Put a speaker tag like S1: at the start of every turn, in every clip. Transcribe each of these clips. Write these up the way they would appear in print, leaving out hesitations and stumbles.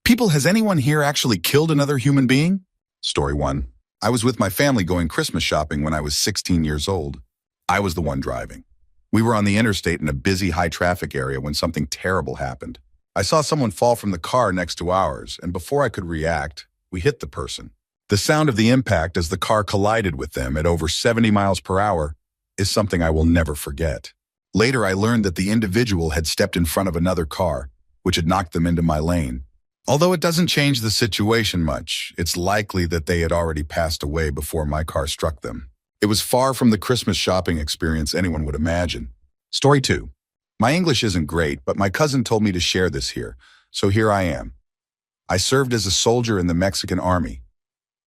S1: People, has anyone here actually killed another human being? Story 1. I was with my family going Christmas shopping when I was 16 years old. I was the one driving. We were on the interstate in a busy, high-traffic area when something terrible happened. I saw someone fall from the car next to ours, and before I could react, we hit the person. The sound of the impact as the car collided with them at over 70 miles per hour is something I will never forget. Later, I learned that the individual had stepped in front of another car, which had knocked them into my lane. Although it doesn't change the situation much, it's likely that they had already passed away before my car struck them. It was far from the Christmas shopping experience anyone would imagine. Story 2. My English isn't great, but my cousin told me to share this here, so here I am. I served as a soldier in the Mexican army.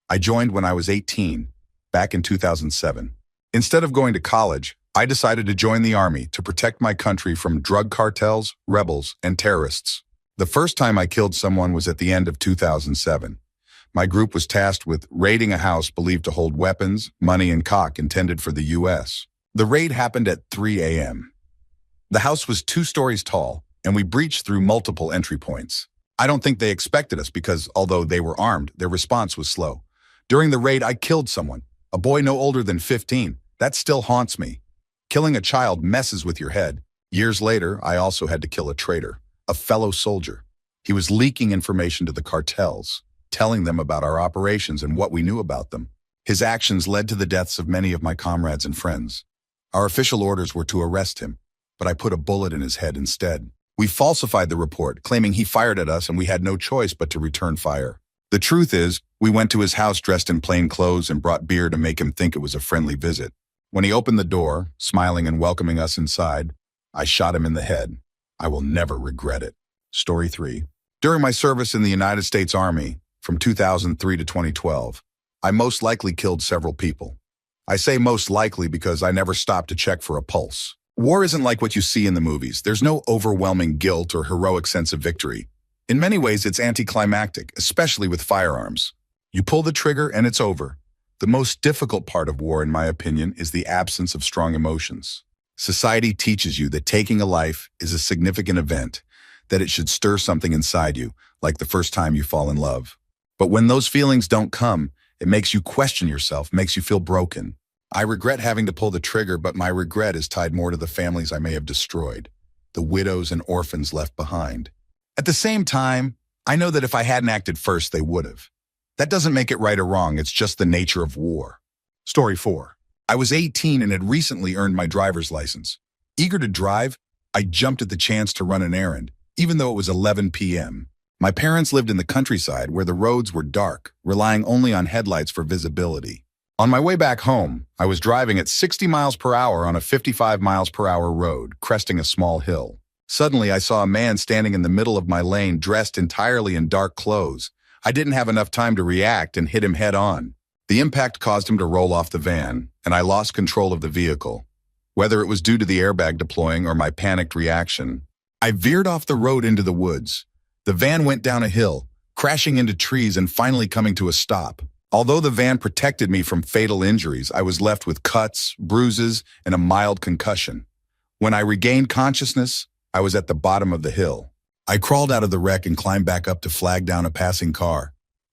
S1: I joined when I was 18, back in 2007. Instead of going to college, I decided to join the army to protect my country from drug cartels, rebels, and terrorists. The first time I killed someone was at the end of 2007. My group was tasked with raiding a house believed to hold weapons, money, and cock intended for the U.S. The raid happened at 3 a.m. The house was 2 stories tall, and we breached through multiple entry points. I don't think they expected us because, although they were armed, their response was slow. During the raid, I killed someone, a boy no older than 15. That still haunts me. Killing a child messes with your head. Years later, I also had to kill a traitor, a fellow soldier. He was leaking information to the cartels, telling them about our operations and what we knew about them. His actions led to the deaths of many of my comrades and friends. Our official orders were to arrest him, but I put a bullet in his head instead. We falsified the report, claiming he fired at us and we had no choice but to return fire. The truth is, we went to his house dressed in plain clothes and brought beer to make him think it was a friendly visit. When he opened the door, smiling and welcoming us inside, I shot him in the head. I will never regret it. Story 3. During my service in the United States Army, from 2003 to 2012, I most likely killed several people. I say most likely because I never stopped to check for a pulse. War isn't like what you see in the movies. There's no overwhelming guilt or heroic sense of victory. In many ways, it's anticlimactic, especially with firearms. You pull the trigger and it's over. The most difficult part of war, in my opinion, is the absence of strong emotions. Society teaches you that taking a life is a significant event, that it should stir something inside you, like the first time you fall in love. But when those feelings don't come, it makes you question yourself, makes you feel broken. I regret having to pull the trigger, but my regret is tied more to the families I may have destroyed, the widows and orphans left behind. At the same time, I know that if I hadn't acted first, they would have. That doesn't make it right or wrong, it's just the nature of war. Story 4. I was 18 and had recently earned my driver's license. Eager to drive, I jumped at the chance to run an errand, even though it was 11 p.m. My parents lived in the countryside where the roads were dark, relying only on headlights for visibility. On my way back home, I was driving at 60 miles per hour on a 55 miles per hour road, cresting a small hill. Suddenly, I saw a man standing in the middle of my lane dressed entirely in dark clothes. I didn't have enough time to react and hit him head on. The impact caused him to roll off the van, and I lost control of the vehicle. Whether it was due to the airbag deploying or my panicked reaction, I veered off the road into the woods. The van went down a hill, crashing into trees and finally coming to a stop. Although the van protected me from fatal injuries, I was left with cuts, bruises, and a mild concussion. When I regained consciousness, I was at the bottom of the hill. I crawled out of the wreck and climbed back up to flag down a passing car.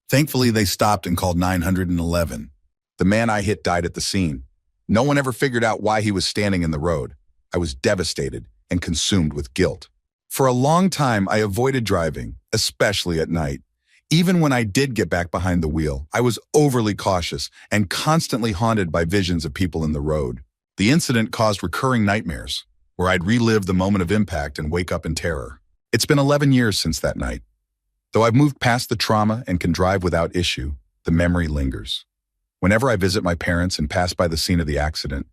S1: Thankfully, they stopped and called 911. The man I hit died at the scene. No one ever figured out why he was standing in the road. I was devastated and consumed with guilt. For a long time, I avoided driving, especially at night. Even when I did get back behind the wheel, I was overly cautious and constantly haunted by visions of people in the road. The incident caused recurring nightmares, where I'd relive the moment of impact and wake up in terror. It's been 11 years since that night. Though I've moved past the trauma and can drive without issue, the memory lingers. Whenever I visit my parents and pass by the scene of the accident,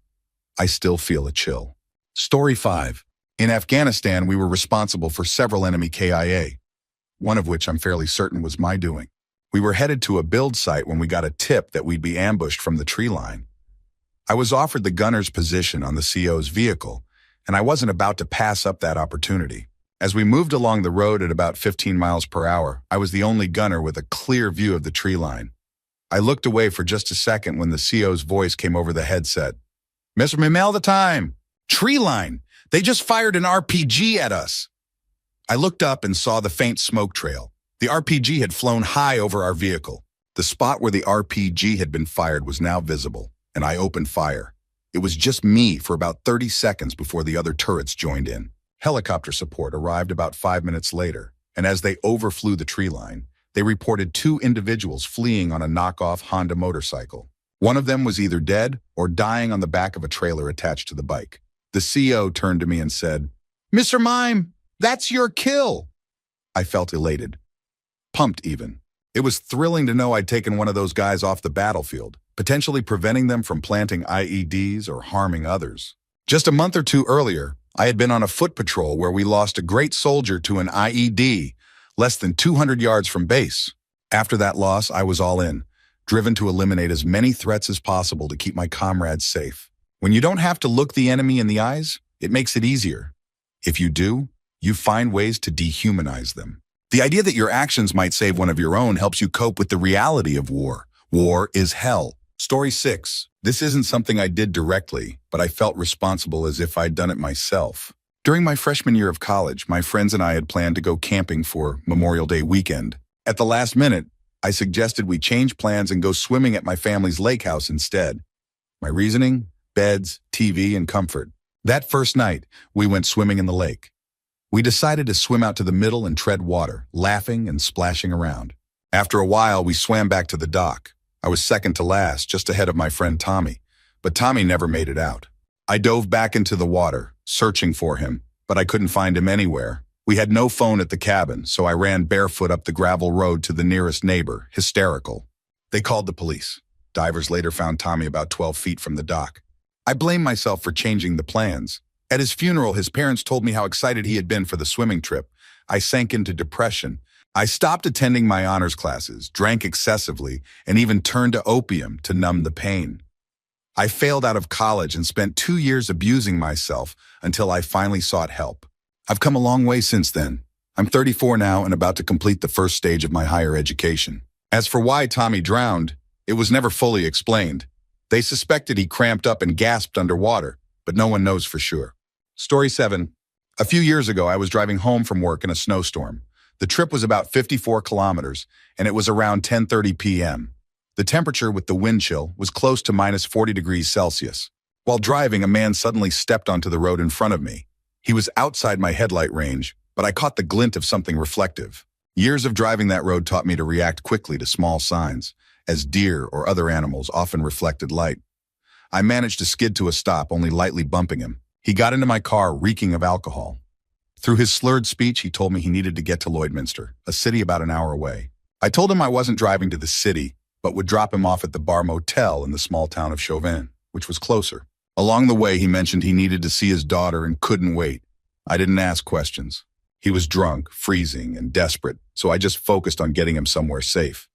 S1: I still feel a chill. Story 5. In Afghanistan, we were responsible for several enemy KIA, one of which I'm fairly certain was my doing. We were headed to a build site when we got a tip that we'd be ambushed from the tree line. I was offered the gunner's position on the CO's vehicle, and I wasn't about to pass up that opportunity. As we moved along the road at about 15 miles per hour, I was the only gunner with a clear view of the tree line. I looked away for just a second when the CO's voice came over the headset. "Mr. Mimel, the time! Tree line! They just fired an RPG at us!" I looked up and saw the faint smoke trail. The RPG had flown high over our vehicle. The spot where the RPG had been fired was now visible, and I opened fire. It was just me for about 30 seconds before the other turrets joined in. Helicopter support arrived about 5 minutes later, and as they overflew the tree line, they reported 2 individuals fleeing on a knockoff Honda motorcycle. One of them was either dead or dying on the back of a trailer attached to the bike. The CO turned to me and said, "Mr. Mime, that's your kill." I felt elated. Pumped even. It was thrilling to know I'd taken one of those guys off the battlefield, potentially preventing them from planting IEDs or harming others. Just a month or 2 earlier, I had been on a foot patrol where we lost a great soldier to an IED less than 200 yards from base. After that loss, I was all in, driven to eliminate as many threats as possible to keep my comrades safe. When you don't have to look the enemy in the eyes, it makes it easier. If you do, you find ways to dehumanize them. The idea that your actions might save one of your own helps you cope with the reality of war. War is hell. Story 6. This isn't something I did directly, but I felt responsible as if I'd done it myself. During my freshman year of college, my friends and I had planned to go camping for Memorial Day weekend. At the last minute, I suggested we change plans and go swimming at my family's lake house instead. My reasoning? Beds, TV, and comfort. That first night, we went swimming in the lake. We decided to swim out to the middle and tread water, laughing and splashing around. After a while, we swam back to the dock. I was second to last, just ahead of my friend Tommy, but Tommy never made it out. I dove back into the water, searching for him, but I couldn't find him anywhere. We had no phone at the cabin, so I ran barefoot up the gravel road to the nearest neighbor, hysterical. They called the police. Divers later found Tommy about 12 feet from the dock. I blame myself for changing the plans. At his funeral, his parents told me how excited he had been for the swimming trip. I sank into depression. I stopped attending my honors classes, drank excessively, and even turned to opium to numb the pain. I failed out of college and spent 2 years abusing myself until I finally sought help. I've come a long way since then. I'm 34 now and about to complete the first stage of my higher education. As for why Tommy drowned, it was never fully explained. They suspected he cramped up and gasped underwater, but no one knows for sure. Story 7. A few years ago, I was driving home from work in a snowstorm. The trip was about 54 kilometers, and it was around 10:30 p.m. The temperature with the wind chill was close to minus 40 degrees Celsius. While driving, a man suddenly stepped onto the road in front of me. He was outside my headlight range, but I caught the glint of something reflective. Years of driving that road taught me to react quickly to small signs, as deer or other animals often reflected light. I managed to skid to a stop, only lightly bumping him. He got into my car reeking of alcohol. Through his slurred speech, he told me he needed to get to Lloydminster, a city about an hour away. I told him I wasn't driving to the city, but would drop him off at the Bar Motel in the small town of Chauvin, which was closer. Along the way, he mentioned he needed to see his daughter and couldn't wait. I didn't ask questions. He was drunk, freezing, and desperate, so I just focused on getting him somewhere safe.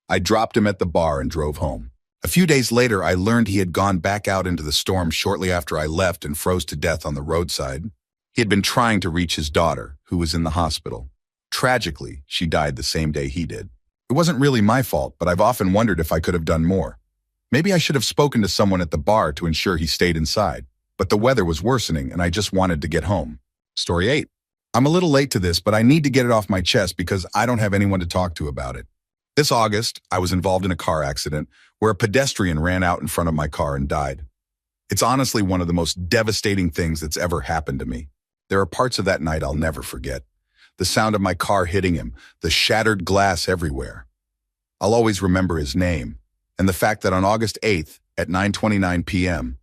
S1: I dropped him at the bar and drove home. A few days later, I learned he had gone back out into the storm shortly after I left and froze to death on the roadside. He had been trying to reach his daughter, who was in the hospital. Tragically, she died the same day he did. It wasn't really my fault, but I've often wondered if I could have done more. Maybe I should have spoken to someone at the bar to ensure he stayed inside. But the weather was worsening and I just wanted to get home. Story 8. I'm a little late to this, but I need to get it off my chest because I don't have anyone to talk to about it. This August, I was involved in a car accident where a pedestrian ran out in front of my car and died. It's honestly one of the most devastating things that's ever happened to me. There are parts of that night I'll never forget. The sound of my car hitting him, the shattered glass everywhere. I'll always remember his name, and the fact that on August 8th at 9:29 p.m.,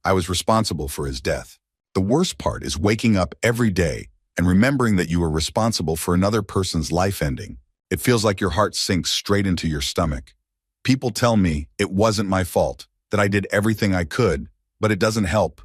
S1: I was responsible for his death. The worst part is waking up every day and remembering that you were responsible for another person's life ending. It feels like your heart sinks straight into your stomach. People tell me it wasn't my fault, that I did everything I could, but it doesn't help.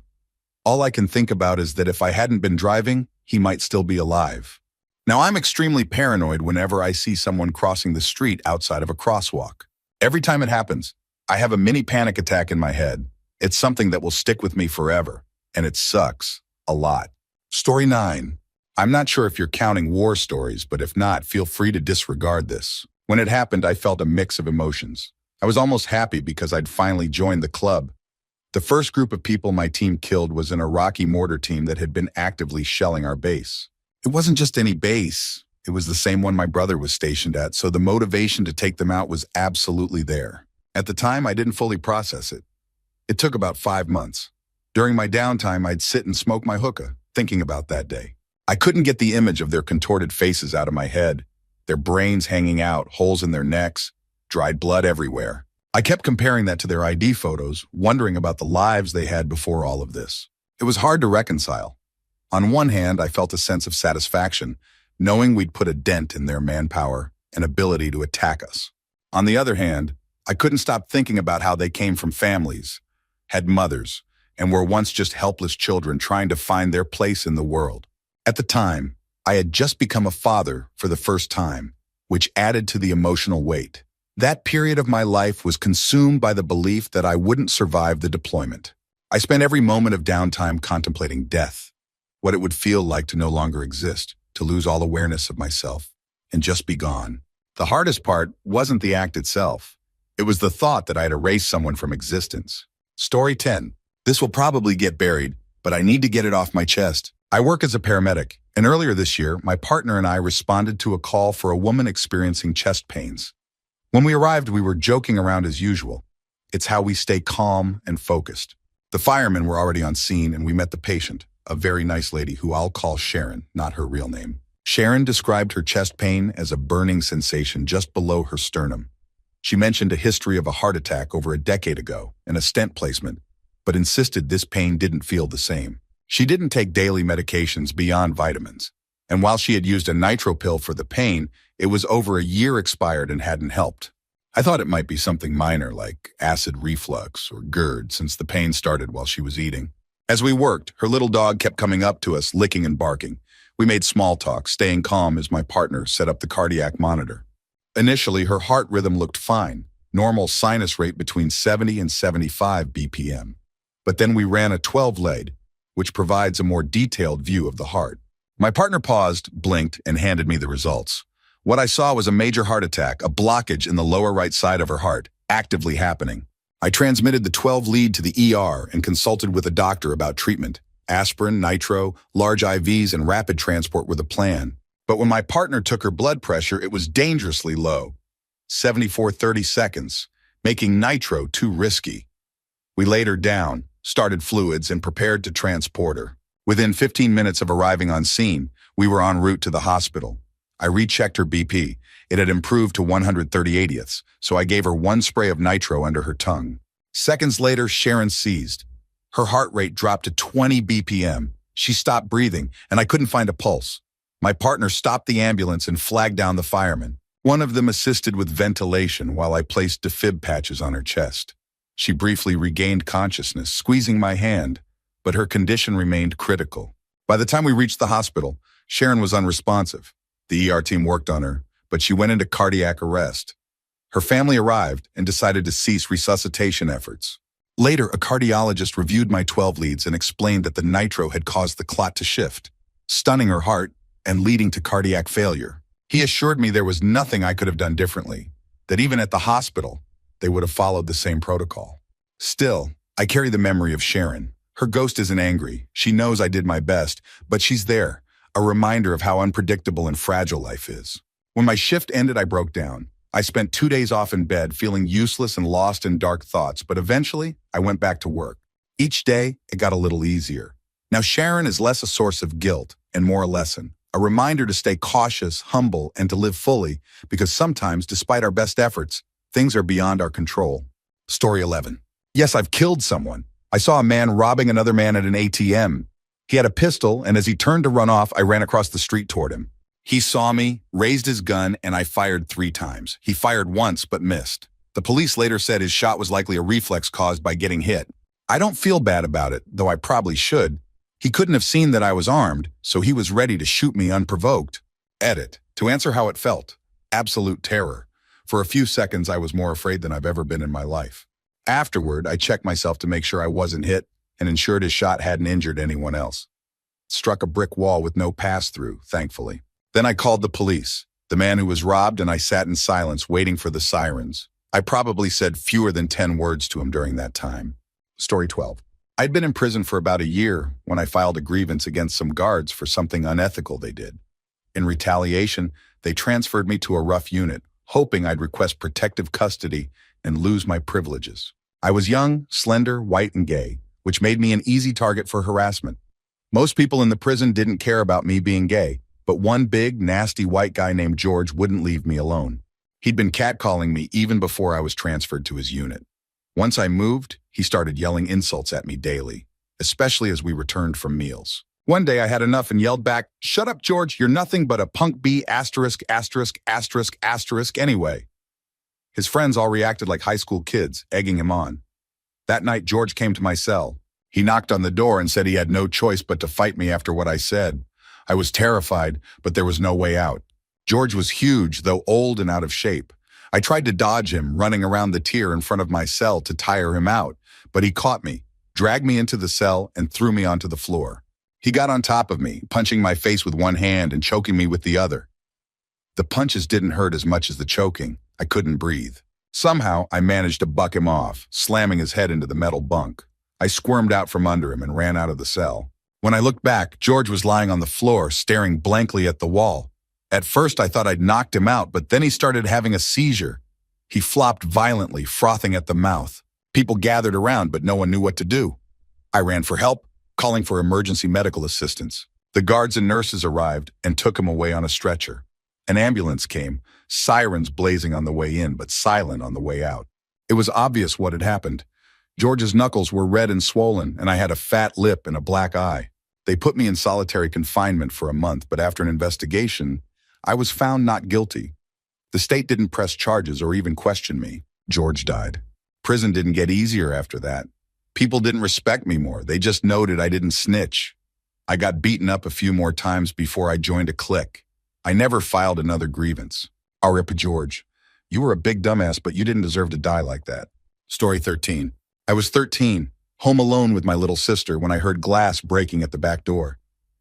S1: All I can think about is that if I hadn't been driving, he might still be alive. Now, I'm extremely paranoid whenever I see someone crossing the street outside of a crosswalk. Every time it happens, I have a mini panic attack in my head. It's something that will stick with me forever, and it sucks a lot. Story 9. I'm not sure if you're counting war stories, but if not, feel free to disregard this. When it happened, I felt a mix of emotions. I was almost happy because I'd finally joined the club. The first group of people my team killed was an Iraqi mortar team that had been actively shelling our base. It wasn't just any base. It was the same one my brother was stationed at, so the motivation to take them out was absolutely there. At the time, I didn't fully process it. It took about 5 months. During my downtime, I'd sit and smoke my hookah, thinking about that day. I couldn't get the image of their contorted faces out of my head, their brains hanging out, holes in their necks, dried blood everywhere. I kept comparing that to their ID photos, wondering about the lives they had before all of this. It was hard to reconcile. On one hand, I felt a sense of satisfaction, knowing we'd put a dent in their manpower and ability to attack us. On the other hand, I couldn't stop thinking about how they came from families, had mothers, and were once just helpless children trying to find their place in the world. At the time, I had just become a father for the first time, which added to the emotional weight. That period of my life was consumed by the belief that I wouldn't survive the deployment. I spent every moment of downtime contemplating death, what it would feel like to no longer exist, to lose all awareness of myself, and just be gone. The hardest part wasn't the act itself. It was the thought that I had erased someone from existence. Story 10. This will probably get buried, but I need to get it off my chest. I work as a paramedic, and earlier this year, my partner and I responded to a call for a woman experiencing chest pains. When we arrived, we were joking around as usual. It's how we stay calm and focused. The firemen were already on scene, and we met the patient, a very nice lady who I'll call Sharon, not her real name. Sharon described her chest pain as a burning sensation just below her sternum. She mentioned a history of a heart attack over a decade ago and a stent placement, but insisted this pain didn't feel the same. She didn't take daily medications beyond vitamins, and while she had used a nitro pill for the pain, it was over a year expired and hadn't helped. I thought it might be something minor like acid reflux or GERD since the pain started while she was eating. As we worked, her little dog kept coming up to us, licking and barking. We made small talk, staying calm as my partner set up the cardiac monitor. Initially, her heart rhythm looked fine, normal sinus rate between 70 and 75 BPM. But then we ran a 12 lead, which provides a more detailed view of the heart. My partner paused, blinked, and handed me the results. What I saw was a major heart attack, a blockage in the lower right side of her heart, actively happening. I transmitted the 12 lead to the ER and consulted with a doctor about treatment. Aspirin, nitro, large IVs, and rapid transport were the plan. But when my partner took her blood pressure, it was dangerously low, 74/30 seconds, making nitro too risky. We laid her down, started fluids, and prepared to transport her. Within 15 minutes of arriving on scene, we were en route to the hospital. I rechecked her BP. It had improved to 130/80ths, so I gave her one spray of nitro under her tongue. Seconds later, Sharon seized. Her heart rate dropped to 20 BPM. She stopped breathing, and I couldn't find a pulse. My partner stopped the ambulance and flagged down the firemen. One of them assisted with ventilation while I placed defib patches on her chest. She briefly regained consciousness, squeezing my hand, but her condition remained critical. By the time we reached the hospital, Sharon was unresponsive. The ER team worked on her, but she went into cardiac arrest. Her family arrived and decided to cease resuscitation efforts. Later, a cardiologist reviewed my 12 leads and explained that the nitro had caused the clot to shift, stunning her heart and leading to cardiac failure. He assured me there was nothing I could have done differently, that even at the hospital, they would have followed the same protocol. Still, I carry the memory of Sharon. Her ghost isn't angry. She knows I did my best, but she's there, a reminder of how unpredictable and fragile life is. When my shift ended, I broke down. I spent 2 days off in bed, feeling useless and lost in dark thoughts, but eventually, I went back to work. Each day, it got a little easier. Now, Sharon is less a source of guilt and more a lesson, a reminder to stay cautious, humble, and to live fully, because sometimes, despite our best efforts, things are beyond our control. Story 11. Yes, I've killed someone. I saw a man robbing another man at an ATM. He had a pistol, and as he turned to run off, I ran across the street toward him. He saw me, raised his gun, and I fired 3 times. He fired once, but missed. The police later said his shot was likely a reflex caused by getting hit. I don't feel bad about it, though I probably should. He couldn't have seen that I was armed, so he was ready to shoot me unprovoked. Edit. To answer how it felt. Absolute terror. For a few seconds, I was more afraid than I've ever been in my life. Afterward, I checked myself to make sure I wasn't hit and ensured his shot hadn't injured anyone else. Struck a brick wall with no pass-through, thankfully. Then I called the police, the man who was robbed, and I sat in silence waiting for the sirens. I probably said fewer than 10 words to him during that time. Story 12. I'd been in prison for about a year when I filed a grievance against some guards for something unethical they did. In retaliation, they transferred me to a rough unit, hoping I'd request protective custody and lose my privileges. I was young, slender, white, and gay, which made me an easy target for harassment. Most people in the prison didn't care about me being gay, but one big, nasty white guy named George wouldn't leave me alone. He'd been catcalling me even before I was transferred to his unit. Once I moved, he started yelling insults at me daily, especially as we returned from meals. One day I had enough and yelled back, "Shut up, George, you're nothing but a punk B asterisk asterisk asterisk asterisk anyway." His friends all reacted like high school kids, egging him on. That night, George came to my cell. He knocked on the door and said he had no choice but to fight me after what I said. I was terrified, but there was no way out. George was huge, though old and out of shape. I tried to dodge him, running around the tier in front of my cell to tire him out, but he caught me, dragged me into the cell, and threw me onto the floor. He got on top of me, punching my face with one hand and choking me with the other. The punches didn't hurt as much as the choking. I couldn't breathe. Somehow, I managed to buck him off, slamming his head into the metal bunk. I squirmed out from under him and ran out of the cell. When I looked back, George was lying on the floor, staring blankly at the wall. At first, I thought I'd knocked him out, but then he started having a seizure. He flopped violently, frothing at the mouth. People gathered around, but no one knew what to do. I ran for help, calling for emergency medical assistance. The guards and nurses arrived and took him away on a stretcher. An ambulance came, sirens blazing on the way in, but silent on the way out. It was obvious what had happened. George's knuckles were red and swollen, and I had a fat lip and a black eye. They put me in solitary confinement for a month, but after an investigation, I was found not guilty. The state didn't press charges or even question me. George died. Prison didn't get easier after that. People didn't respect me more. They just noted I didn't snitch. I got beaten up a few more times before I joined a clique. I never filed another grievance. R.I.P. George. You were a big dumbass, but you didn't deserve to die like that. Story 13. I was 13, home alone with my little sister when I heard glass breaking at the back door.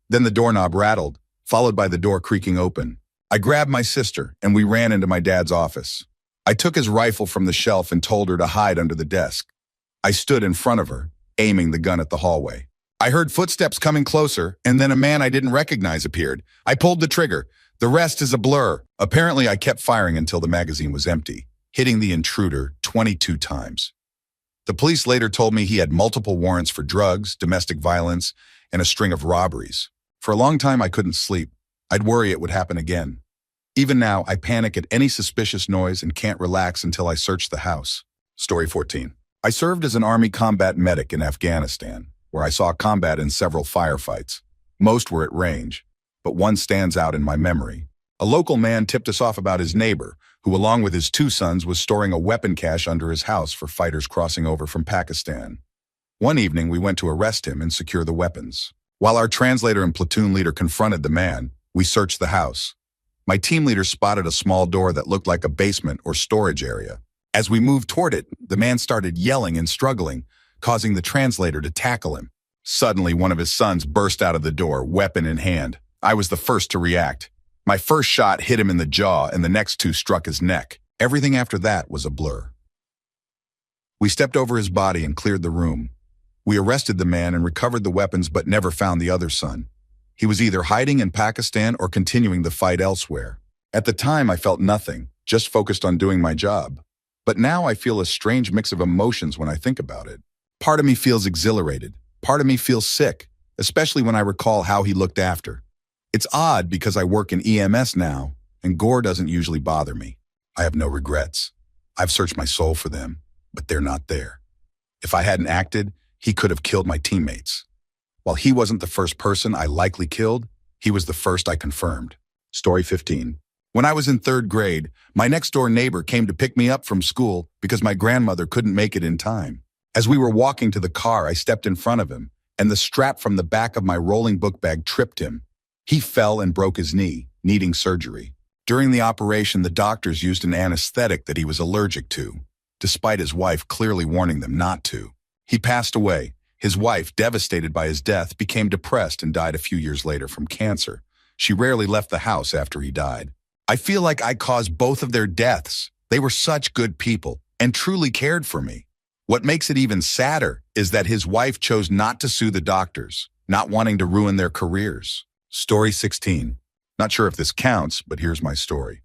S1: Then the doorknob rattled, followed by the door creaking open. I grabbed my sister, and we ran into my dad's office. I took his rifle from the shelf and told her to hide under the desk. I stood in front of her, aiming the gun at the hallway. I heard footsteps coming closer, and then a man I didn't recognize appeared. I pulled the trigger. The rest is a blur. Apparently, I kept firing until the magazine was empty, hitting the intruder 22 times. The police later told me he had multiple warrants for drugs, domestic violence, and a string of robberies. For a long time, I couldn't sleep. I'd worry it would happen again. Even now, I panic at any suspicious noise and can't relax until I search the house. Story 14. I served as an Army combat medic in Afghanistan, where I saw combat in several firefights. Most were at range, but one stands out in my memory. A local man tipped us off about his neighbor, who along with his 2 sons was storing a weapon cache under his house for fighters crossing over from Pakistan. One evening, we went to arrest him and secure the weapons. While our translator and platoon leader confronted the man, we searched the house. My team leader spotted a small door that looked like a basement or storage area. As we moved toward it, the man started yelling and struggling, causing the translator to tackle him. Suddenly, one of his sons burst out of the door, weapon in hand. I was the first to react. My first shot hit him in the jaw, and the next 2 struck his neck. Everything after that was a blur. We stepped over his body and cleared the room. We arrested the man and recovered the weapons, but never found the other son. He was either hiding in Pakistan or continuing the fight elsewhere. At the time, I felt nothing, just focused on doing my job. But now I feel a strange mix of emotions when I think about it. Part of me feels exhilarated. Part of me feels sick, especially when I recall how he looked after. It's odd because I work in EMS now, and gore doesn't usually bother me. I have no regrets. I've searched my soul for them, but they're not there. If I hadn't acted, he could have killed my teammates. While he wasn't the first person I likely killed, he was the first I confirmed. Story 15. When I was in 3rd grade, my next-door neighbor came to pick me up from school because my grandmother couldn't make it in time. As we were walking to the car, I stepped in front of him, and the strap from the back of my rolling book bag tripped him. He fell and broke his knee, needing surgery. During the operation, the doctors used an anesthetic that he was allergic to, despite his wife clearly warning them not to. He passed away. His wife, devastated by his death, became depressed and died a few years later from cancer. She rarely left the house after he died. I feel like I caused both of their deaths. They were such good people and truly cared for me. What makes it even sadder is that his wife chose not to sue the doctors, not wanting to ruin their careers. Story 16. Not sure if this counts, but here's my story.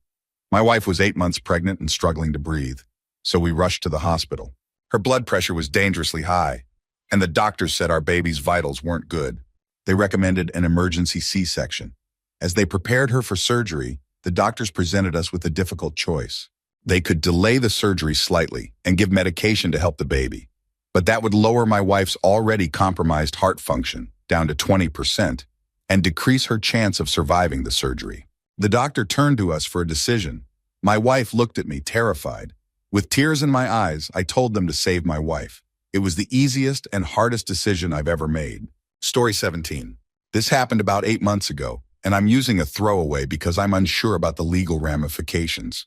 S1: My wife was 8 months pregnant and struggling to breathe, so we rushed to the hospital. Her blood pressure was dangerously high, and the doctors said our baby's vitals weren't good. They recommended an emergency C-section. As they prepared her for surgery, the doctors presented us with a difficult choice. They could delay the surgery slightly and give medication to help the baby, but that would lower my wife's already compromised heart function down to 20% and decrease her chance of surviving the surgery. The doctor turned to us for a decision. My wife looked at me, terrified. With tears in my eyes, I told them to save my wife. It was the easiest and hardest decision I've ever made. Story 17. This happened about 8 months ago, and I'm using a throwaway because I'm unsure about the legal ramifications.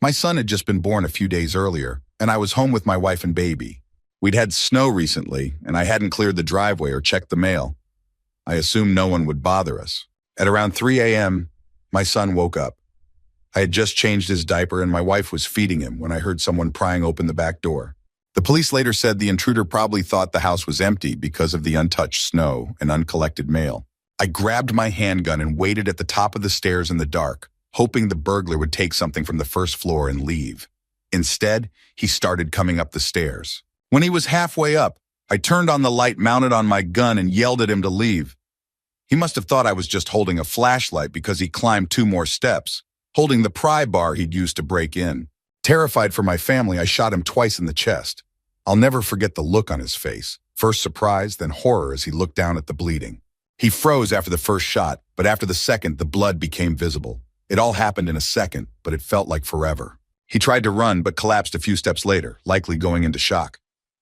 S1: My son had just been born a few days earlier, and I was home with my wife and baby. We'd had snow recently, and I hadn't cleared the driveway or checked the mail. I assumed no one would bother us. At around 3 a.m., my son woke up. I had just changed his diaper and my wife was feeding him when I heard someone prying open the back door. The police later said the intruder probably thought the house was empty because of the untouched snow and uncollected mail. I grabbed my handgun and waited at the top of the stairs in the dark, hoping the burglar would take something from the first floor and leave. Instead, he started coming up the stairs. When he was halfway up, I turned on the light mounted on my gun and yelled at him to leave. He must have thought I was just holding a flashlight because he climbed 2 more steps, holding the pry bar he'd used to break in. Terrified for my family, I shot him twice in the chest. I'll never forget the look on his face, first surprise, then horror as he looked down at the bleeding. He froze after the first shot, but after the second, the blood became visible. It all happened in a second, but it felt like forever. He tried to run, but collapsed a few steps later, likely going into shock.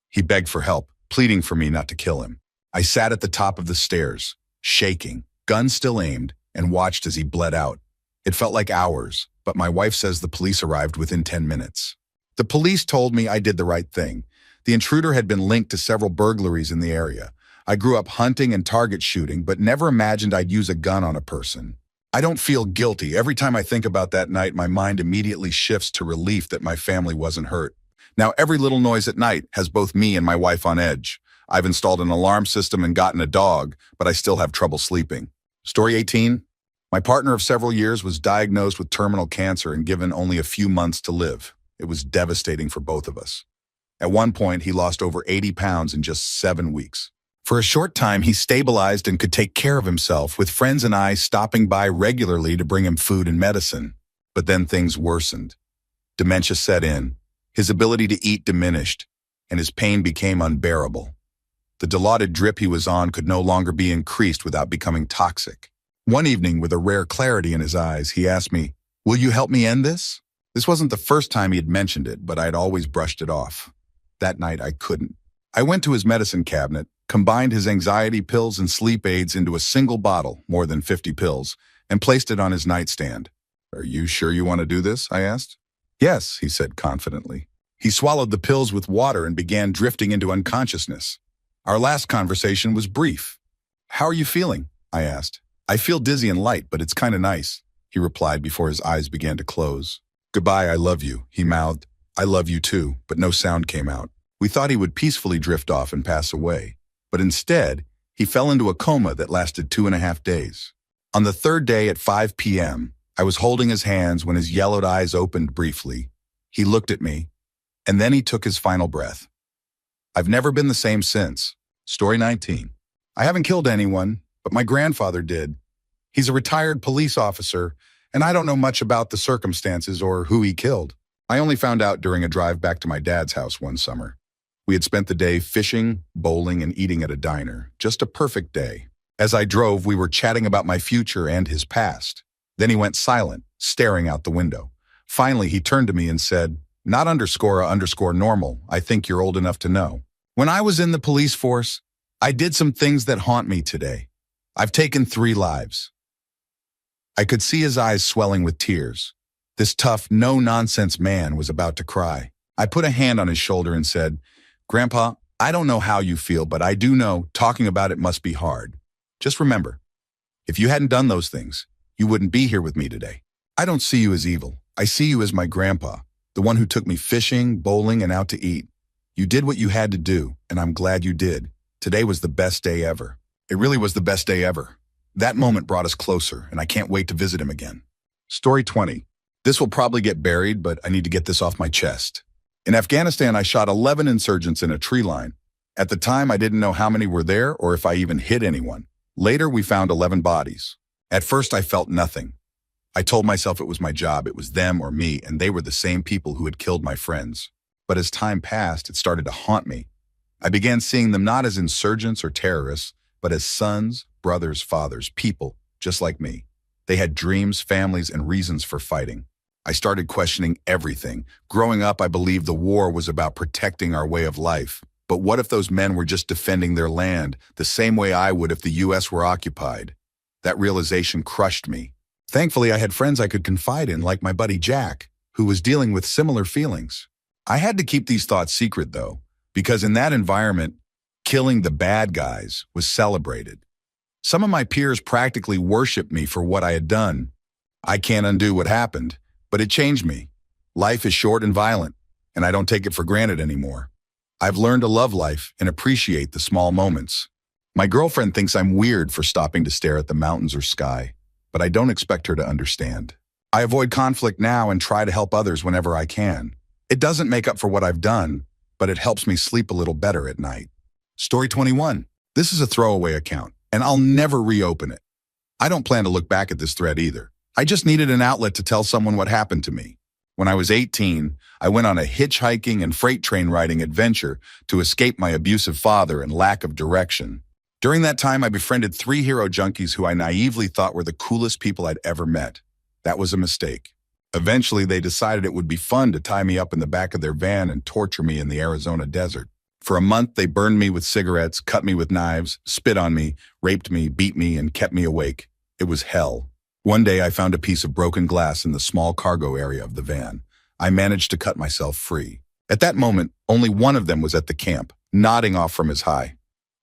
S1: He begged for help, pleading for me not to kill him. I sat at the top of the stairs, shaking, gun still aimed, and watched as he bled out. It felt like hours, but my wife says the police arrived within 10 minutes. The police told me I did the right thing. The intruder had been linked to several burglaries in the area. I grew up hunting and target shooting, but never imagined I'd use a gun on a person. I don't feel guilty. Every time I think about that night, my mind immediately shifts to relief that my family wasn't hurt. Now, every little noise at night has both me and my wife on edge. I've installed an alarm system and gotten a dog, but I still have trouble sleeping. Story 18. My partner of several years was diagnosed with terminal cancer and given only a few months to live. It was devastating for both of us. At one point, he lost over 80 pounds in just 7 weeks. For a short time, he stabilized and could take care of himself, with friends and I stopping by regularly to bring him food and medicine. But then things worsened. Dementia set in, his ability to eat diminished, and his pain became unbearable. The dilaudid drip he was on could no longer be increased without becoming toxic. One evening, with a rare clarity in his eyes, he asked me, "Will you help me end this?" This wasn't the first time he had mentioned it, but I had always brushed it off. That night, I couldn't. I went to his medicine cabinet, combined his anxiety pills and sleep aids into a single bottle, more than 50 pills, and placed it on his nightstand. "Are you sure you want to do this?" I asked. "Yes," he said confidently. He swallowed the pills with water and began drifting into unconsciousness. Our last conversation was brief. "How are you feeling?" I asked. "I feel dizzy and light, but it's kind of nice," he replied before his eyes began to close. "Goodbye, I love you," he mouthed. "I love you too," but no sound came out. We thought he would peacefully drift off and pass away. But instead, he fell into a coma that lasted 2.5 days. On the third day at 5 p.m., I was holding his hands when his yellowed eyes opened briefly. He looked at me, and then he took his final breath. I've never been the same since. Story 19. I haven't killed anyone, but my grandfather did. He's a retired police officer, and I don't know much about the circumstances or who he killed. I only found out during a drive back to my dad's house one summer. We had spent the day fishing, bowling, and eating at a diner. Just a perfect day. As I drove, we were chatting about my future and his past. Then he went silent, staring out the window. Finally, he turned to me and said, "Not __normal, I think you're old enough to know. When I was in the police force, I did some things that haunt me today. I've taken 3 lives." I could see his eyes swelling with tears. This tough, no-nonsense man was about to cry. I put a hand on his shoulder and said, "Grandpa, I don't know how you feel, but I do know talking about it must be hard. Just remember, if you hadn't done those things, you wouldn't be here with me today. I don't see you as evil. I see you as my grandpa, the one who took me fishing, bowling, and out to eat. You did what you had to do, and I'm glad you did. Today was the best day ever. It really was the best day ever." That moment brought us closer, and I can't wait to visit him again. Story 20. This will probably get buried, but I need to get this off my chest. In Afghanistan, I shot 11 insurgents in a tree line. At the time, I didn't know how many were there or if I even hit anyone. Later, we found 11 bodies. At first, I felt nothing. I told myself it was my job, it was them or me, and they were the same people who had killed my friends. But as time passed, it started to haunt me. I began seeing them not as insurgents or terrorists, but as sons, brothers, fathers, people, just like me. They had dreams, families, and reasons for fighting. I started questioning everything. Growing up, I believed the war was about protecting our way of life. But what if those men were just defending their land, the same way I would if the U.S. were occupied? That realization crushed me. Thankfully, I had friends I could confide in, like my buddy Jack, who was dealing with similar feelings. I had to keep these thoughts secret, though, because in that environment, killing the bad guys was celebrated. Some of my peers practically worshiped me for what I had done. I can't undo what happened, but it changed me. Life is short and violent, and I don't take it for granted anymore. I've learned to love life and appreciate the small moments. My girlfriend thinks I'm weird for stopping to stare at the mountains or sky, but I don't expect her to understand. I avoid conflict now and try to help others whenever I can. It doesn't make up for what I've done, but it helps me sleep a little better at night. Story 21. This is a throwaway account, and I'll never reopen it. I don't plan to look back at this thread either. I just needed an outlet to tell someone what happened to me. When I was 18, I went on a hitchhiking and freight train riding adventure to escape my abusive father and lack of direction. During that time, I befriended 3 hero junkies who I naively thought were the coolest people I'd ever met. That was a mistake. Eventually, they decided it would be fun to tie me up in the back of their van and torture me in the Arizona desert. For a month, they burned me with cigarettes, cut me with knives, spit on me, raped me, beat me, and kept me awake. It was hell. One day, I found a piece of broken glass in the small cargo area of the van. I managed to cut myself free. At that moment, only one of them was at the camp, nodding off from his high.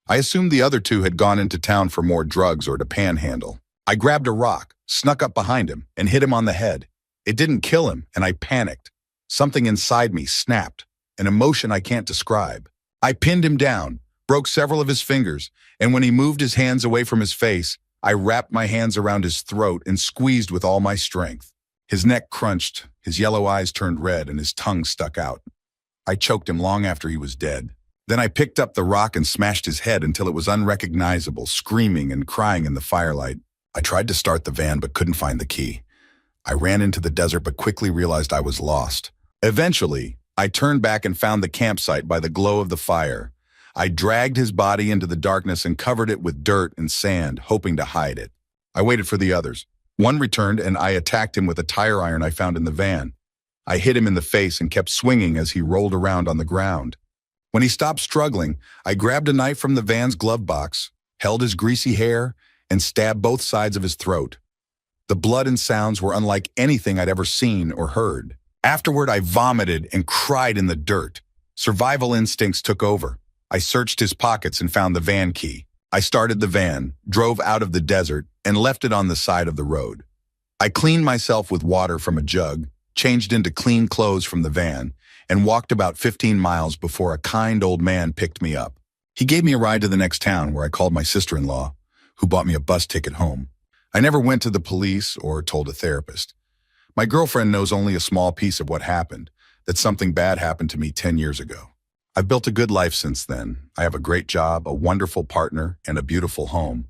S1: I assumed the other 2 had gone into town for more drugs or to panhandle. I grabbed a rock, snuck up behind him, and hit him on the head. It didn't kill him, and I panicked. Something inside me snapped, an emotion I can't describe. I pinned him down, broke several of his fingers, and when he moved his hands away from his face, I wrapped my hands around his throat and squeezed with all my strength. His neck crunched, his yellow eyes turned red, and his tongue stuck out. I choked him long after he was dead. Then I picked up the rock and smashed his head until it was unrecognizable, screaming and crying in the firelight. I tried to start the van but couldn't find the key. I ran into the desert but quickly realized I was lost. Eventually, I turned back and found the campsite by the glow of the fire. I dragged his body into the darkness and covered it with dirt and sand, hoping to hide it. I waited for the others. One returned and I attacked him with a tire iron I found in the van. I hit him in the face and kept swinging as he rolled around on the ground. When he stopped struggling, I grabbed a knife from the van's glove box, held his greasy hair, and stabbed both sides of his throat. The blood and sounds were unlike anything I'd ever seen or heard. Afterward, I vomited and cried in the dirt. Survival instincts took over. I searched his pockets and found the van key. I started the van, drove out of the desert, and left it on the side of the road. I cleaned myself with water from a jug, changed into clean clothes from the van, and walked about 15 miles before a kind old man picked me up. He gave me a ride to the next town where I called my sister-in-law, who bought me a bus ticket home. I never went to the police or told a therapist. My girlfriend knows only a small piece of what happened, that something bad happened to me 10 years ago. I've built a good life since then. I have a great job, a wonderful partner, and a beautiful home.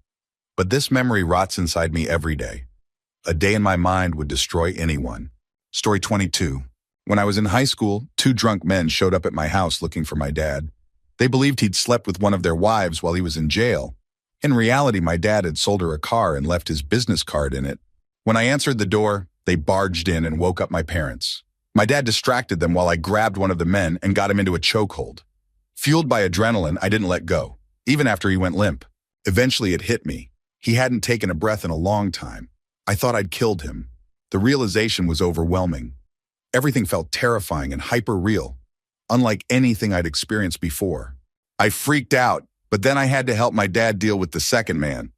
S1: But this memory rots inside me every day. A day in my mind would destroy anyone. Story 22. When I was in high school, 2 drunk men showed up at my house looking for my dad. They believed he'd slept with one of their wives while he was in jail. In reality, my dad had sold her a car and left his business card in it. When I answered the door, they barged in and woke up my parents. My dad distracted them while I grabbed one of the men and got him into a chokehold. Fueled by adrenaline, I didn't let go, even after he went limp. Eventually, it hit me. He hadn't taken a breath in a long time. I thought I'd killed him. The realization was overwhelming. Everything felt terrifying and hyper-real, unlike anything I'd experienced before. I freaked out, but then I had to help my dad deal with the second man.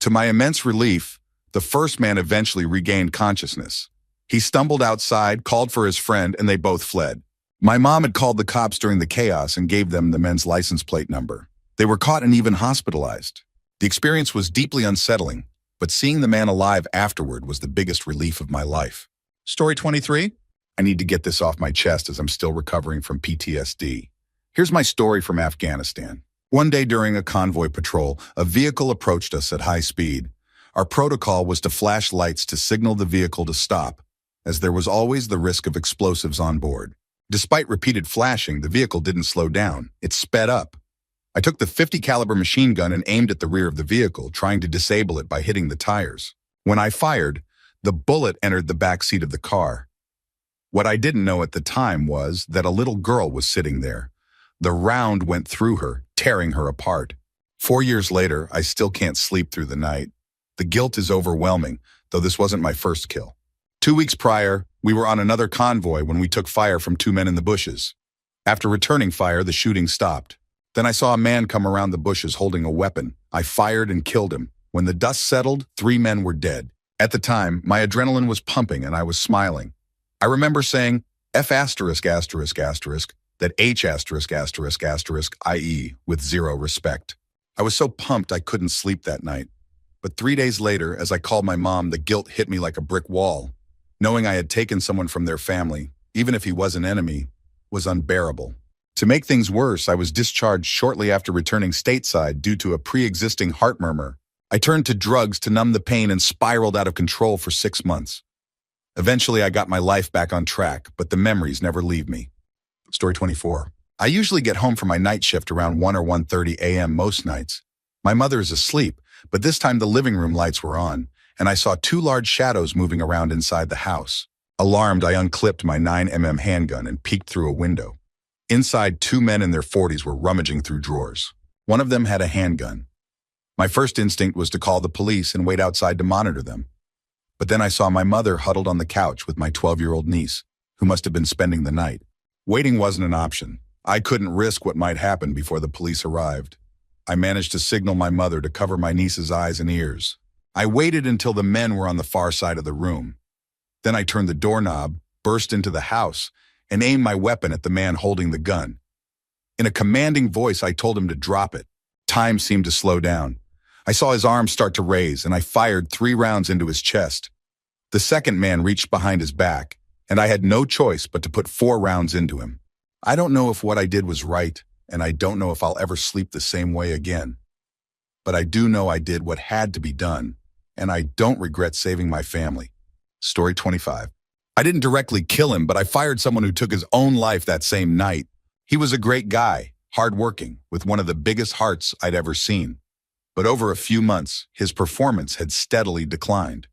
S1: To my immense relief, the first man eventually regained consciousness. He stumbled outside, called for his friend, and they both fled. My mom had called the cops during the chaos and gave them the men's license plate number. They were caught and even hospitalized. The experience was deeply unsettling, But seeing the man alive afterward was the biggest relief of my life. Story 23? I need to get this off my chest as I'm still recovering from PTSD. Here's my story from Afghanistan. One day during a convoy patrol, a vehicle approached us at high speed. Our protocol was to flash lights to signal the vehicle to stop, as there was always the risk of explosives on board. Despite repeated flashing, the vehicle didn't slow down. It sped up. I took the .50 caliber machine gun and aimed at the rear of the vehicle, trying to disable it by hitting the tires. When I fired, the bullet entered the back seat of the car. What I didn't know at the time was that a little girl was sitting there. The round went through her, tearing her apart. 4 years later, I still can't sleep through the night. The guilt is overwhelming, though this wasn't my first kill. 2 weeks prior, we were on another convoy when we took fire from 2 men in the bushes. After returning fire, the shooting stopped. Then I saw a man come around the bushes holding a weapon. I fired and killed him. When the dust settled, 3 men were dead. At the time, my adrenaline was pumping and I was smiling. I remember saying, F*** that H***, i.e., with zero respect. I was so pumped I couldn't sleep that night. But 3 days later, as I called my mom, the guilt hit me like a brick wall. Knowing I had taken someone from their family, even if he was an enemy, was unbearable. To make things worse, I was discharged shortly after returning stateside due to a pre-existing heart murmur. I turned to drugs to numb the pain and spiraled out of control for 6 months. Eventually, I got my life back on track, but the memories never leave me. Story 24. I usually get home from my night shift around 1 or 1:30 a.m. most nights. My mother is asleep, but this time the living room lights were on, and I saw 2 large shadows moving around inside the house. Alarmed, I unclipped my 9mm handgun and peeked through a window. Inside, 2 men in their 40s were rummaging through drawers. One of them had a handgun. My first instinct was to call the police and wait outside to monitor them. But then I saw my mother huddled on the couch with my 12-year-old niece, who must have been spending the night. Waiting wasn't an option. I couldn't risk what might happen before the police arrived. I managed to signal my mother to cover my niece's eyes and ears. I waited until the men were on the far side of the room. Then I turned the doorknob, burst into the house, and aimed my weapon at the man holding the gun. In a commanding voice, I told him to drop it. Time seemed to slow down. I saw his arms start to raise, and I fired 3 rounds into his chest. The second man reached behind his back, and I had no choice but to put 4 rounds into him. I don't know if what I did was right, and I don't know if I'll ever sleep the same way again. But I do know I did what had to be done, and I don't regret saving my family. Story 25. I didn't directly kill him, but I fired someone who took his own life that same night. He was a great guy, hardworking, with one of the biggest hearts I'd ever seen. But over a few months, his performance had steadily declined.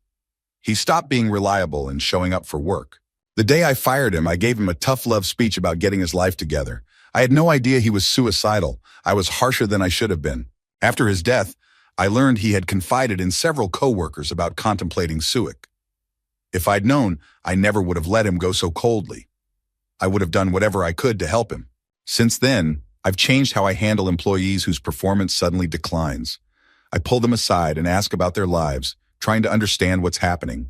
S1: He stopped being reliable and showing up for work. The day I fired him, I gave him a tough love speech about getting his life together. I had no idea he was suicidal. I was harsher than I should have been. After his death, I learned he had confided in several coworkers about contemplating suicide. If I'd known, I never would have let him go so coldly. I would have done whatever I could to help him. Since then, I've changed how I handle employees whose performance suddenly declines. I pull them aside and ask about their lives, trying to understand what's happening.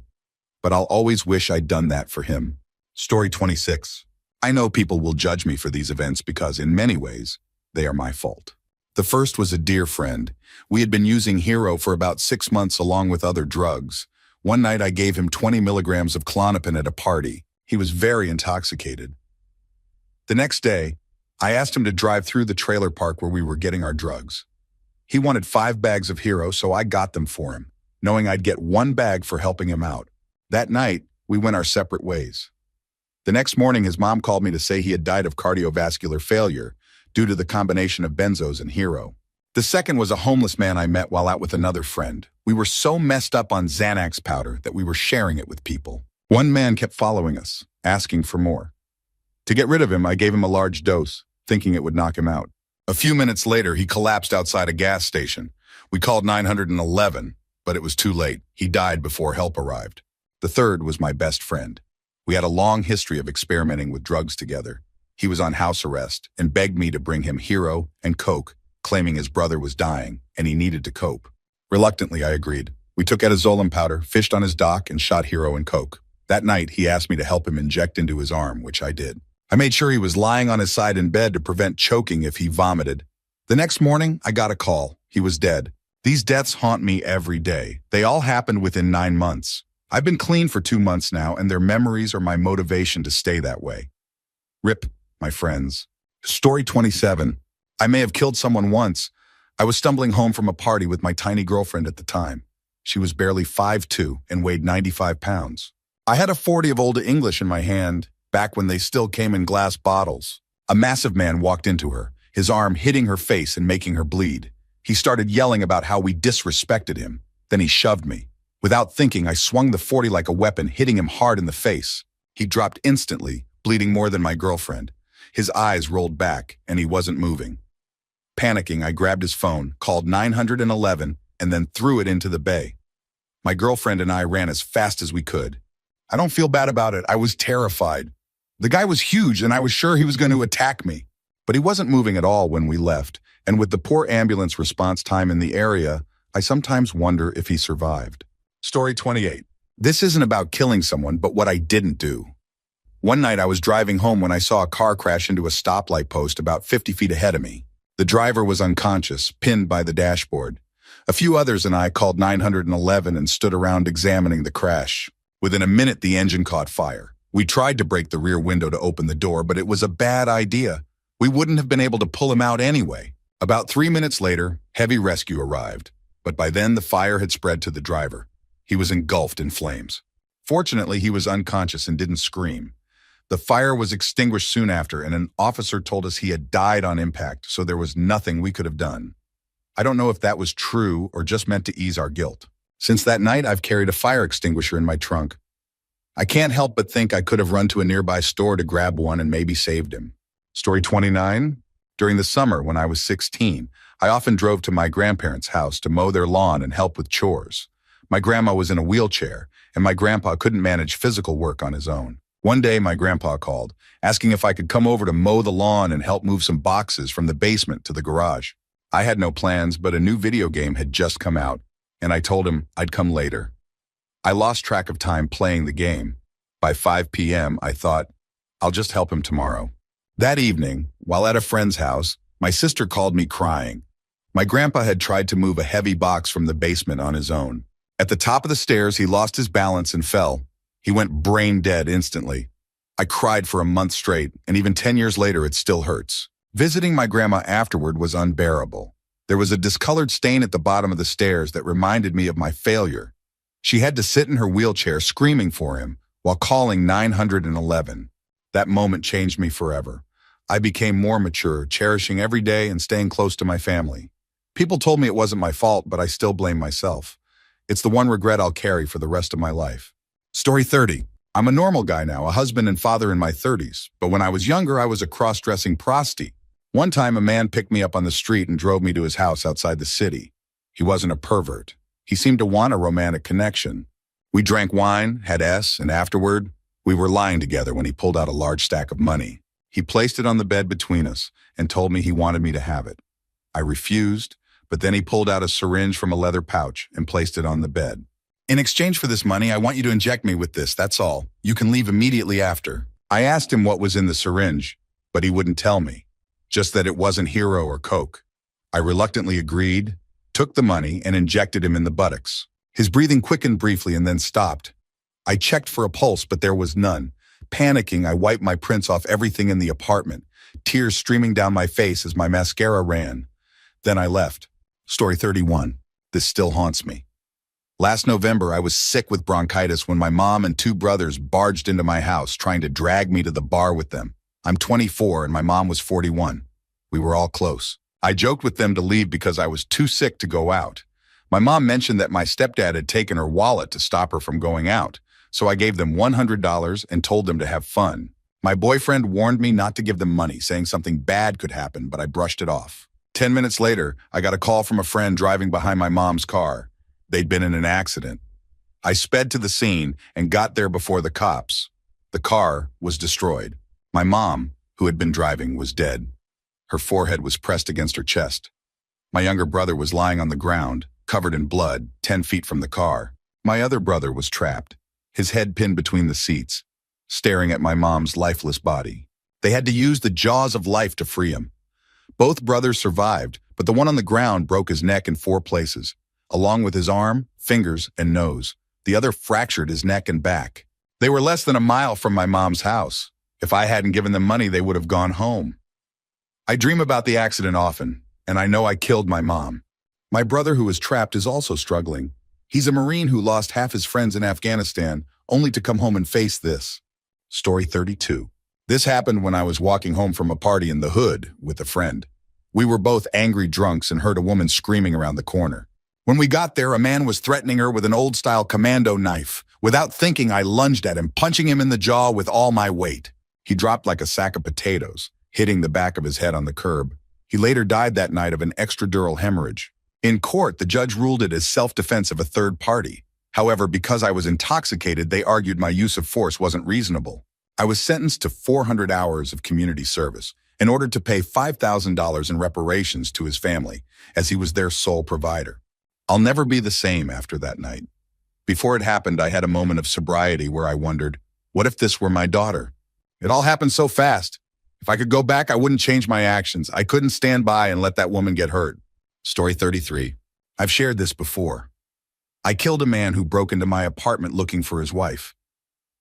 S1: But I'll always wish I'd done that for him. Story 26. I know people will judge me for these events because, in many ways, they are my fault. The first was a dear friend. We had been using Hero for about 6 months along with other drugs. One night I gave him 20 milligrams of Klonopin at a party. He was very intoxicated. The next day, I asked him to drive through the trailer park where we were getting our drugs. He wanted 5 bags of Hero, so I got them for him, knowing I'd get 1 bag for helping him out. That night, we went our separate ways. The next morning, his mom called me to say he had died of cardiovascular failure due to the combination of benzos and Hero. The second was a homeless man I met while out with another friend. We were so messed up on Xanax powder that we were sharing it with people. One man kept following us, asking for more. To get rid of him, I gave him a large dose, thinking it would knock him out. A few minutes later, he collapsed outside a gas station. We called 911, but it was too late. He died before help arrived. The third was my best friend. We had a long history of experimenting with drugs together. He was on house arrest and begged me to bring him Hero and Coke, claiming his brother was dying and he needed to cope. Reluctantly, I agreed. We took etazolum powder, fished on his dock, and shot Hero and Coke. That night, he asked me to help him inject into his arm, which I did. I made sure he was lying on his side in bed to prevent choking if he vomited. The next morning, I got a call. He was dead. These deaths haunt me every day. They all happened within 9 months. I've been clean for 2 months now, and their memories are my motivation to stay that way. RIP, my friends. Story 27. I may have killed someone once. I was stumbling home from a party with my tiny girlfriend at the time. She was barely 5'2" and weighed 95 pounds. I had a 40 of Old English in my hand, back when they still came in glass bottles. A massive man walked into her, his arm hitting her face and making her bleed. He started yelling about how we disrespected him. Then he shoved me. Without thinking, I swung the 40 like a weapon, hitting him hard in the face. He dropped instantly, bleeding more than my girlfriend. His eyes rolled back, and he wasn't moving. Panicking, I grabbed his phone, called 911, and then threw it into the bay. My girlfriend and I ran as fast as we could. I don't feel bad about it. I was terrified. The guy was huge, and I was sure he was going to attack me. But he wasn't moving at all when we left, and with the poor ambulance response time in the area, I sometimes wonder if he survived. Story 28. This isn't about killing someone, but what I didn't do. One night I was driving home when I saw a car crash into a stoplight post about 50 feet ahead of me. The driver was unconscious, pinned by the dashboard. A few others and I called 911 and stood around examining the crash. Within a minute, the engine caught fire. We tried to break the rear window to open the door, but it was a bad idea. We wouldn't have been able to pull him out anyway. About 3 minutes later, heavy rescue arrived, but by then the fire had spread to the driver. He was engulfed in flames. Fortunately, he was unconscious and didn't scream. The fire was extinguished soon after, and an officer told us he had died on impact, so there was nothing we could have done. I don't know if that was true or just meant to ease our guilt. Since that night, I've carried a fire extinguisher in my trunk. I can't help but think I could have run to a nearby store to grab one and maybe saved him. Story 29. During the summer, when I was 16, I often drove to my grandparents' house to mow their lawn and help with chores. My grandma was in a wheelchair, and my grandpa couldn't manage physical work on his own. One day, my grandpa called, asking if I could come over to mow the lawn and help move some boxes from the basement to the garage. I had no plans, but a new video game had just come out, and I told him I'd come later. I lost track of time playing the game. By 5 p.m., I thought, I'll just help him tomorrow. That evening, while at a friend's house, my sister called me crying. My grandpa had tried to move a heavy box from the basement on his own. At the top of the stairs, he lost his balance and fell. He went brain dead instantly. I cried for a month straight, and even 10 years later, it still hurts. Visiting my grandma afterward was unbearable. There was a discolored stain at the bottom of the stairs that reminded me of my failure. She had to sit in her wheelchair screaming for him while calling 911. That moment changed me forever. I became more mature, cherishing every day and staying close to my family. People told me it wasn't my fault, but I still blame myself. It's the one regret I'll carry for the rest of my life. Story 30. I'm a normal guy now, a husband and father in my 30s, but when I was younger, I was a cross-dressing prosty. One time, a man picked me up on the street and drove me to his house outside the city. He wasn't a pervert. He seemed to want a romantic connection. We drank wine, had and afterward, we were lying together when he pulled out a large stack of money. He placed it on the bed between us and told me he wanted me to have it. I refused, but then he pulled out a syringe from a leather pouch and placed it on the bed. In exchange for this money, I want you to inject me with this, that's all. You can leave immediately after. I asked him what was in the syringe, but he wouldn't tell me, just that it wasn't Hero or Coke. I reluctantly agreed, took the money, and injected him in the buttocks. His breathing quickened briefly and then stopped. I checked for a pulse, but there was none. Panicking, I wiped my prints off everything in the apartment, tears streaming down my face as my mascara ran. Then I left. Story 31. This still haunts me. Last November, I was sick with bronchitis when my mom and 2 brothers barged into my house trying to drag me to the bar with them. I'm 24 and my mom was 41. We were all close. I joked with them to leave because I was too sick to go out. My mom mentioned that my stepdad had taken her wallet to stop her from going out, so I gave them $100 and told them to have fun. My boyfriend warned me not to give them money, saying something bad could happen, but I brushed it off. 10 minutes later, I got a call from a friend driving behind my mom's car. They'd been in an accident. I sped to the scene and got there before the cops. The car was destroyed. My mom, who had been driving, was dead. Her forehead was pressed against her chest. My younger brother was lying on the ground, covered in blood, 10 feet from the car. My other brother was trapped, his head pinned between the seats, staring at my mom's lifeless body. They had to use the jaws of life to free him. Both brothers survived, but the one on the ground broke his neck in 4 places, along with his arm, fingers, and nose. The other fractured his neck and back. They were less than a mile from my mom's house. If I hadn't given them money, they would have gone home. I dream about the accident often, and I know I killed my mom. My brother who was trapped is also struggling. He's a Marine who lost half his friends in Afghanistan, only to come home and face this. Story 32. This happened when I was walking home from a party in the hood with a friend. We were both angry drunks and heard a woman screaming around the corner. When we got there, a man was threatening her with an old-style commando knife. Without thinking, I lunged at him, punching him in the jaw with all my weight. He dropped like a sack of potatoes, hitting the back of his head on the curb. He later died that night of an extradural hemorrhage. In court, the judge ruled it as self-defense of a third party. However, because I was intoxicated, they argued my use of force wasn't reasonable. I was sentenced to 400 hours of community service in order to pay $5,000 in reparations to his family, as he was their sole provider. I'll never be the same after that night. Before it happened, I had a moment of sobriety where I wondered, what if this were my daughter? It all happened so fast. If I could go back, I wouldn't change my actions. I couldn't stand by and let that woman get hurt. Story 33. I've shared this before. I killed a man who broke into my apartment looking for his wife.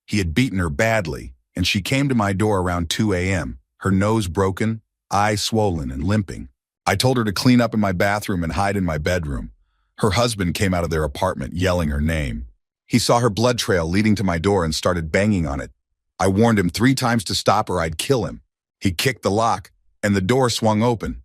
S1: He had beaten her badly, and she came to my door around 2 a.m., her nose broken, eye swollen and limping. I told her to clean up in my bathroom and hide in my bedroom. Her husband came out of their apartment yelling her name. He saw her blood trail leading to my door and started banging on it. I warned him 3 times to stop or I'd kill him. He kicked the lock, and the door swung open.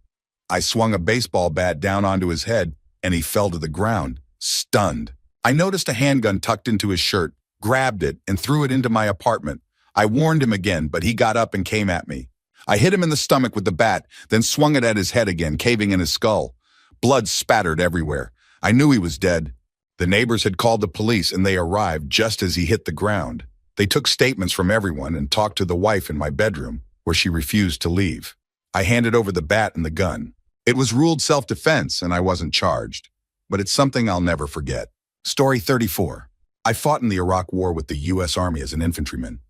S1: I swung a baseball bat down onto his head, and he fell to the ground, stunned. I noticed a handgun tucked into his shirt, grabbed it, and threw it into my apartment. I warned him again, but he got up and came at me. I hit him in the stomach with the bat, then swung it at his head again, caving in his skull. Blood spattered everywhere. I knew he was dead. The neighbors had called the police, and they arrived just as he hit the ground. They took statements from everyone and talked to the wife in my bedroom, where she refused to leave. I handed over the bat and the gun. It was ruled self-defense, and I wasn't charged. But it's something I'll never forget. Story 34. I fought in the Iraq War with the U.S. Army as an infantryman.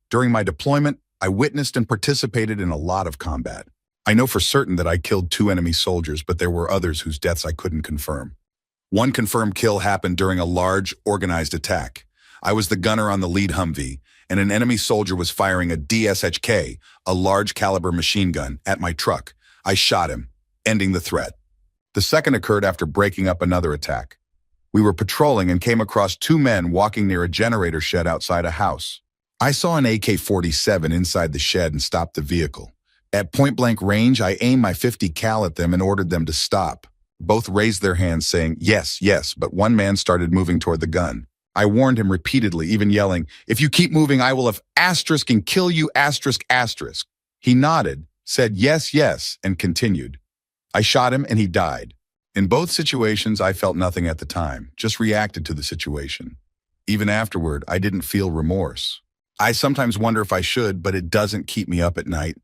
S1: During my deployment, I witnessed and participated in a lot of combat. I know for certain that I killed 2 enemy soldiers, but there were others whose deaths I couldn't confirm. One confirmed kill happened during a large, organized attack. I was the gunner on the lead Humvee, and an enemy soldier was firing a DSHK, a large caliber machine gun, at my truck. I shot him, ending the threat. The second occurred after breaking up another attack. We were patrolling and came across 2 men walking near a generator shed outside a house. I saw an AK-47 inside the shed and stopped the vehicle. At point-blank range, I aimed my .50 cal at them and ordered them to stop. Both raised their hands saying, yes, yes, but one man started moving toward the gun. I warned him repeatedly, even yelling, if you keep moving, I will have asterisk and kill you asterisk asterisk. He nodded, said yes, yes, and continued. I shot him and he died. In both situations, I felt nothing at the time, just reacted to the situation. Even afterward, I didn't feel remorse. I sometimes wonder if I should, but it doesn't keep me up at night.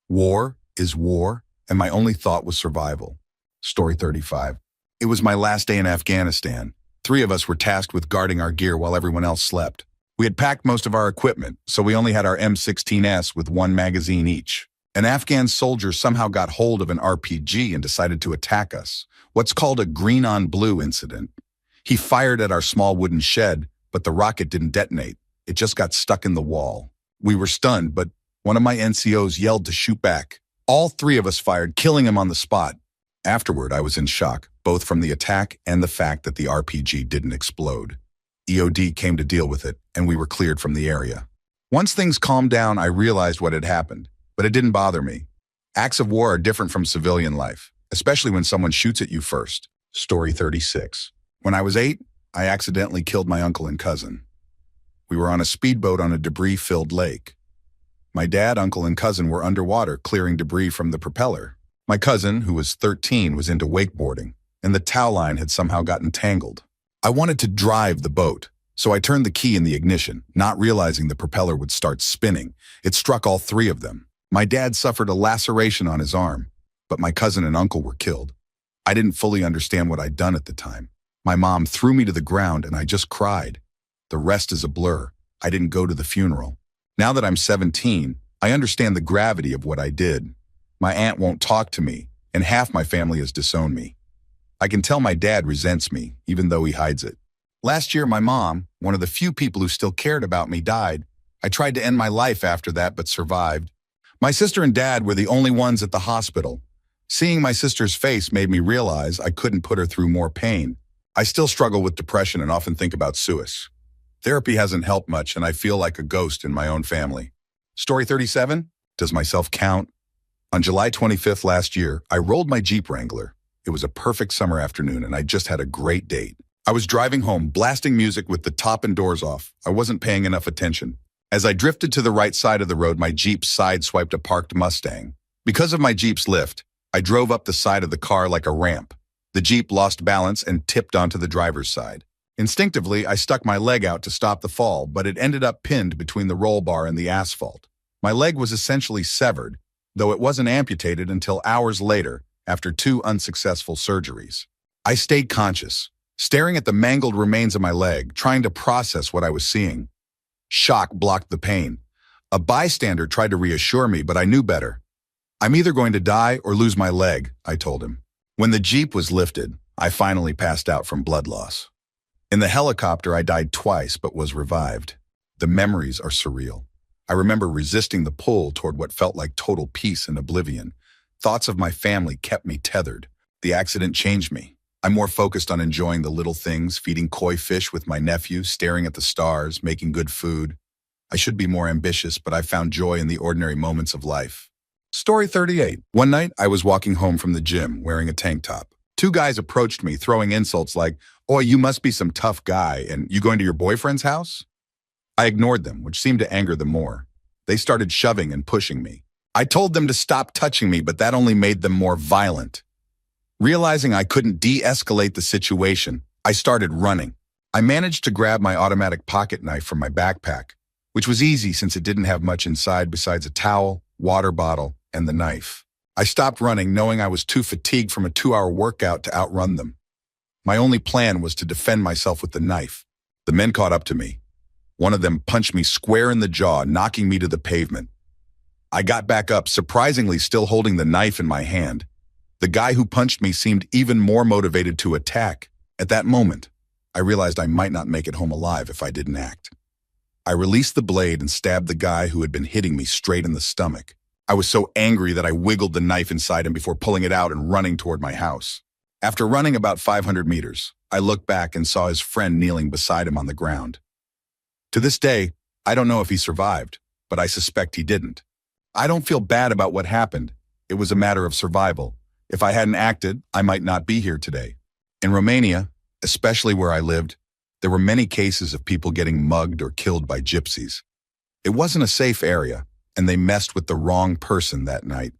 S1: War is war, and my only thought was survival. Story 35. It was my last day in Afghanistan. 3 of us were tasked with guarding our gear while everyone else slept. We had packed most of our equipment, so we only had our M16s with 1 magazine each. An Afghan soldier somehow got hold of an RPG and decided to attack us, what's called a green-on-blue incident. He fired at our small wooden shed, but the rocket didn't detonate. It just got stuck in the wall. We were stunned, but one of my NCOs yelled to shoot back. All 3 of us fired, killing him on the spot. Afterward, I was in shock, both from the attack and the fact that the RPG didn't explode. EOD came to deal with it, and we were cleared from the area. Once things calmed down, I realized what had happened, but it didn't bother me. Acts of war are different from civilian life, especially when someone shoots at you first. Story 36. When I was 8, I accidentally killed my uncle and cousin. We were on a speedboat on a debris-filled lake. My dad, uncle, and cousin were underwater, clearing debris from the propeller. My cousin, who was 13, was into wakeboarding, and the tow line had somehow gotten tangled. I wanted to drive the boat, so I turned the key in the ignition, not realizing the propeller would start spinning. It struck all 3 of them. My dad suffered a laceration on his arm, but my cousin and uncle were killed. I didn't fully understand what I'd done at the time. My mom threw me to the ground, and I just cried. The rest is a blur. I didn't go to the funeral. Now that I'm 17, I understand the gravity of what I did. My aunt won't talk to me, and half my family has disowned me. I can tell my dad resents me, even though he hides it. Last year, my mom, one of the few people who still cared about me, died. I tried to end my life after that, but survived. My sister and dad were the only ones at the hospital. Seeing my sister's face made me realize I couldn't put her through more pain. I still struggle with depression and often think about suicide. Therapy hasn't helped much, and I feel like a ghost in my own family. Story 37. Does myself count? On July 25th last year, I rolled my Jeep Wrangler. It was a perfect summer afternoon, and I just had a great date. I was driving home, blasting music with the top and doors off. I wasn't paying enough attention. As I drifted to the right side of the road, my Jeep sideswiped a parked Mustang. Because of my Jeep's lift, I drove up the side of the car like a ramp. The Jeep lost balance and tipped onto the driver's side. Instinctively, I stuck my leg out to stop the fall, but it ended up pinned between the roll bar and the asphalt. My leg was essentially severed, though it wasn't amputated until hours later, after 2 unsuccessful surgeries. I stayed conscious, staring at the mangled remains of my leg, trying to process what I was seeing. Shock blocked the pain. A bystander tried to reassure me, but I knew better. I'm either going to die or lose my leg, I told him. When the Jeep was lifted, I finally passed out from blood loss. In the helicopter, I died twice, but was revived. The memories are surreal. I remember resisting the pull toward what felt like total peace and oblivion. Thoughts of my family kept me tethered. The accident changed me. I'm more focused on enjoying the little things, feeding koi fish with my nephew, staring at the stars, making good food. I should be more ambitious, but I found joy in the ordinary moments of life. Story 38. One night, I was walking home from the gym wearing a tank top. 2 guys approached me, throwing insults like, "Oh, you must be some tough guy, and you going to your boyfriend's house?" I ignored them, which seemed to anger them more. They started shoving and pushing me. I told them to stop touching me, but that only made them more violent. Realizing I couldn't de-escalate the situation, I started running. I managed to grab my automatic pocket knife from my backpack, which was easy since it didn't have much inside besides a towel, water bottle, and the knife. I stopped running, knowing I was too fatigued from a 2-hour workout to outrun them. My only plan was to defend myself with the knife. The men caught up to me. One of them punched me square in the jaw, knocking me to the pavement. I got back up, surprisingly still holding the knife in my hand. The guy who punched me seemed even more motivated to attack. At that moment, I realized I might not make it home alive if I didn't act. I released the blade and stabbed the guy who had been hitting me straight in the stomach. I was so angry that I wiggled the knife inside him before pulling it out and running toward my house. After running about 500 meters, I looked back and saw his friend kneeling beside him on the ground. To this day, I don't know if he survived, but I suspect he didn't. I don't feel bad about what happened. It was a matter of survival. If I hadn't acted, I might not be here today. In Romania, especially where I lived, there were many cases of people getting mugged or killed by gypsies. It wasn't a safe area, and they messed with the wrong person that night.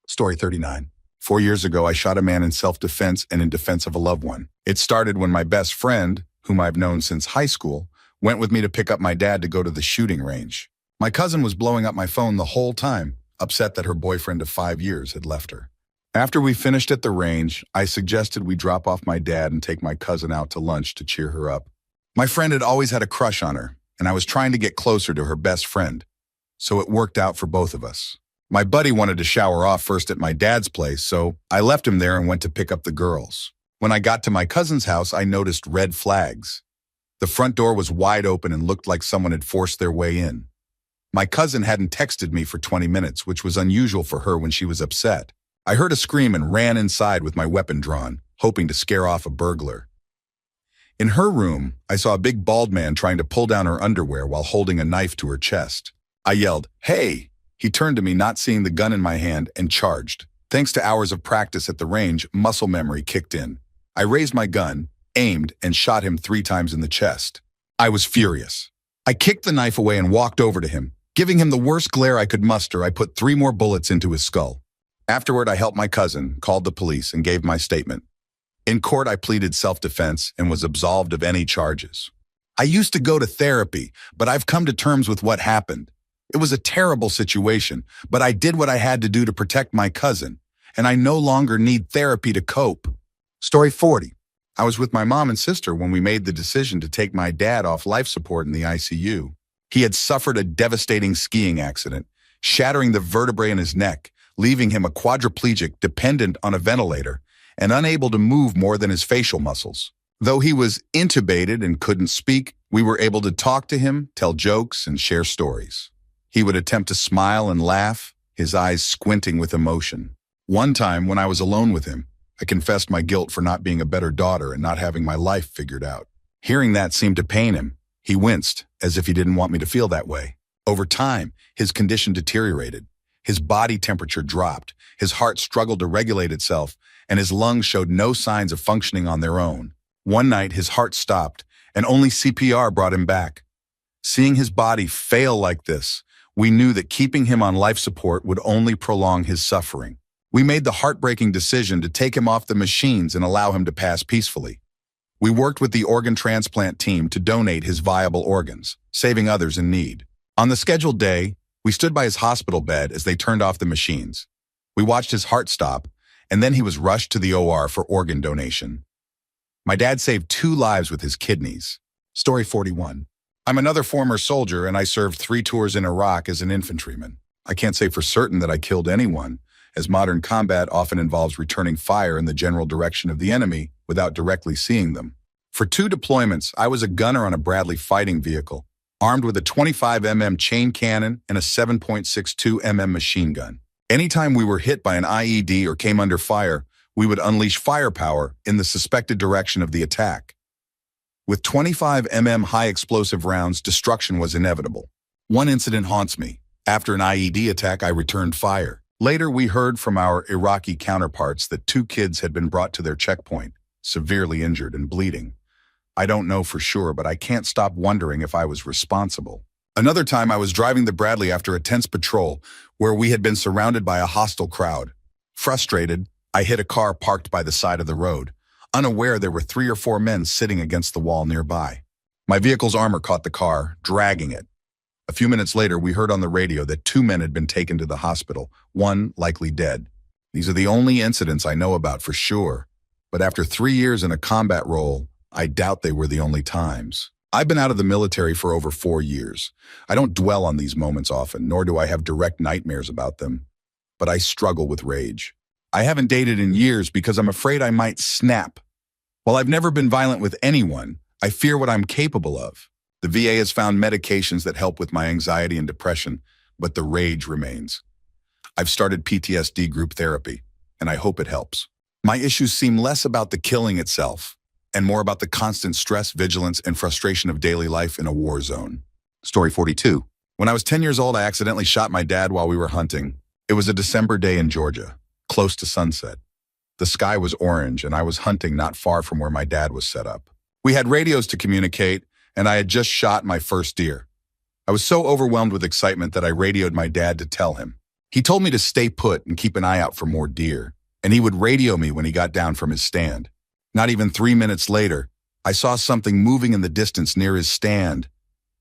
S1: Story 39. 4 years ago, I shot a man in self-defense and in defense of a loved one. It started when my best friend, whom I've known since high school, went with me to pick up my dad to go to the shooting range. My cousin was blowing up my phone the whole time, upset that her boyfriend of 5 years had left her. After we finished at the range, I suggested we drop off my dad and take my cousin out to lunch to cheer her up. My friend had always had a crush on her, and I was trying to get closer to her best friend, so it worked out for both of us. My buddy wanted to shower off first at my dad's place, so I left him there and went to pick up the girls. When I got to my cousin's house, I noticed red flags. The front door was wide open and looked like someone had forced their way in. My cousin hadn't texted me for 20 minutes, which was unusual for her when she was upset. I heard a scream and ran inside with my weapon drawn, hoping to scare off a burglar. In her room, I saw a big bald man trying to pull down her underwear while holding a knife to her chest. I yelled, "Hey!" He turned to me, not seeing the gun in my hand, and charged. Thanks to hours of practice at the range, muscle memory kicked in. I raised my gun, aimed, and shot him 3 times in the chest. I was furious. I kicked the knife away and walked over to him. Giving him the worst glare I could muster, I put 3 more bullets into his skull. Afterward, I helped my cousin, called the police, and gave my statement. In court, I pleaded self-defense and was absolved of any charges. I used to go to therapy, but I've come to terms with what happened. It was a terrible situation, but I did what I had to do to protect my cousin, and I no longer need therapy to cope. Story 40. I was with my mom and sister when we made the decision to take my dad off life support in the ICU. He had suffered a devastating skiing accident, shattering the vertebrae in his neck, leaving him a quadriplegic dependent on a ventilator and unable to move more than his facial muscles. Though he was intubated and couldn't speak, we were able to talk to him, tell jokes, and share stories. He would attempt to smile and laugh, his eyes squinting with emotion. One time, when I was alone with him, I confessed my guilt for not being a better daughter and not having my life figured out. Hearing that seemed to pain him. He winced, as if he didn't want me to feel that way. Over time, his condition deteriorated. His body temperature dropped, his heart struggled to regulate itself, and his lungs showed no signs of functioning on their own. One night, his heart stopped, and only CPR brought him back. Seeing his body fail like this, we knew that keeping him on life support would only prolong his suffering. We made the heartbreaking decision to take him off the machines and allow him to pass peacefully. We worked with the organ transplant team to donate his viable organs, saving others in need. On the scheduled day, we stood by his hospital bed as they turned off the machines. We watched his heart stop, and then he was rushed to the OR for organ donation. My dad saved 2 lives with his kidneys. Story 41. I'm another former soldier, and I served 3 tours in Iraq as an infantryman. I can't say for certain that I killed anyone, as modern combat often involves returning fire in the general direction of the enemy without directly seeing them. For 2 deployments, I was a gunner on a Bradley fighting vehicle, armed with a 25mm chain cannon and a 7.62mm machine gun. Anytime we were hit by an IED or came under fire, we would unleash firepower in the suspected direction of the attack. With 25mm high-explosive rounds, destruction was inevitable. One incident haunts me. After an IED attack, I returned fire. Later, we heard from our Iraqi counterparts that 2 kids had been brought to their checkpoint, severely injured and bleeding. I don't know for sure, but I can't stop wondering if I was responsible. Another time, I was driving the Bradley after a tense patrol where we had been surrounded by a hostile crowd. Frustrated, I hit a car parked by the side of the road, unaware there were 3 or 4 men sitting against the wall nearby. My vehicle's armor caught the car, dragging it. A few minutes later, we heard on the radio that 2 men had been taken to the hospital, one likely dead. These are the only incidents I know about for sure, but after 3 years in a combat role, I doubt they were the only times. I've been out of the military for over 4 years. I don't dwell on these moments often, nor do I have direct nightmares about them, but I struggle with rage. I haven't dated in years because I'm afraid I might snap. While I've never been violent with anyone, I fear what I'm capable of. The VA has found medications that help with my anxiety and depression, but the rage remains. I've started PTSD group therapy, and I hope it helps. My issues seem less about the killing itself, and more about the constant stress, vigilance, and frustration of daily life in a war zone. Story 42. When I was 10 years old, I accidentally shot my dad while we were hunting. It was a December day in Georgia, close to sunset. The sky was orange, and I was hunting not far from where my dad was set up. We had radios to communicate, and I had just shot my first deer. I was so overwhelmed with excitement that I radioed my dad to tell him. He told me to stay put and keep an eye out for more deer, and he would radio me when he got down from his stand. Not even 3 minutes later, I saw something moving in the distance near his stand.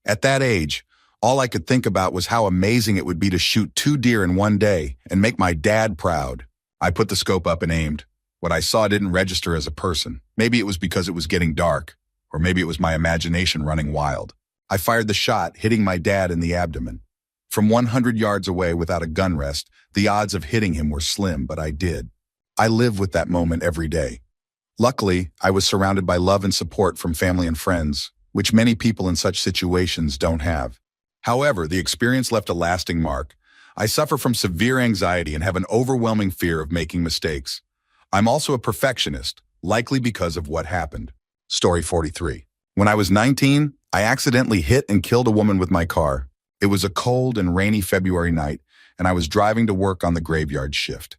S1: At that age, all I could think about was how amazing it would be to shoot 2 deer in one day and make my dad proud. I put the scope up and aimed. What I saw didn't register as a person. Maybe it was because it was getting dark, or maybe it was my imagination running wild. I fired the shot, hitting my dad in the abdomen. From 100 yards away without a gun rest, the odds of hitting him were slim, but I did. I live with that moment every day. Luckily, I was surrounded by love and support from family and friends, which many people in such situations don't have. However, the experience left a lasting mark. I suffer from severe anxiety and have an overwhelming fear of making mistakes. I'm also a perfectionist, likely because of what happened. Story 43. When I was 19, I accidentally hit and killed a woman with my car. It was a cold and rainy February night, and I was driving to work on the graveyard shift.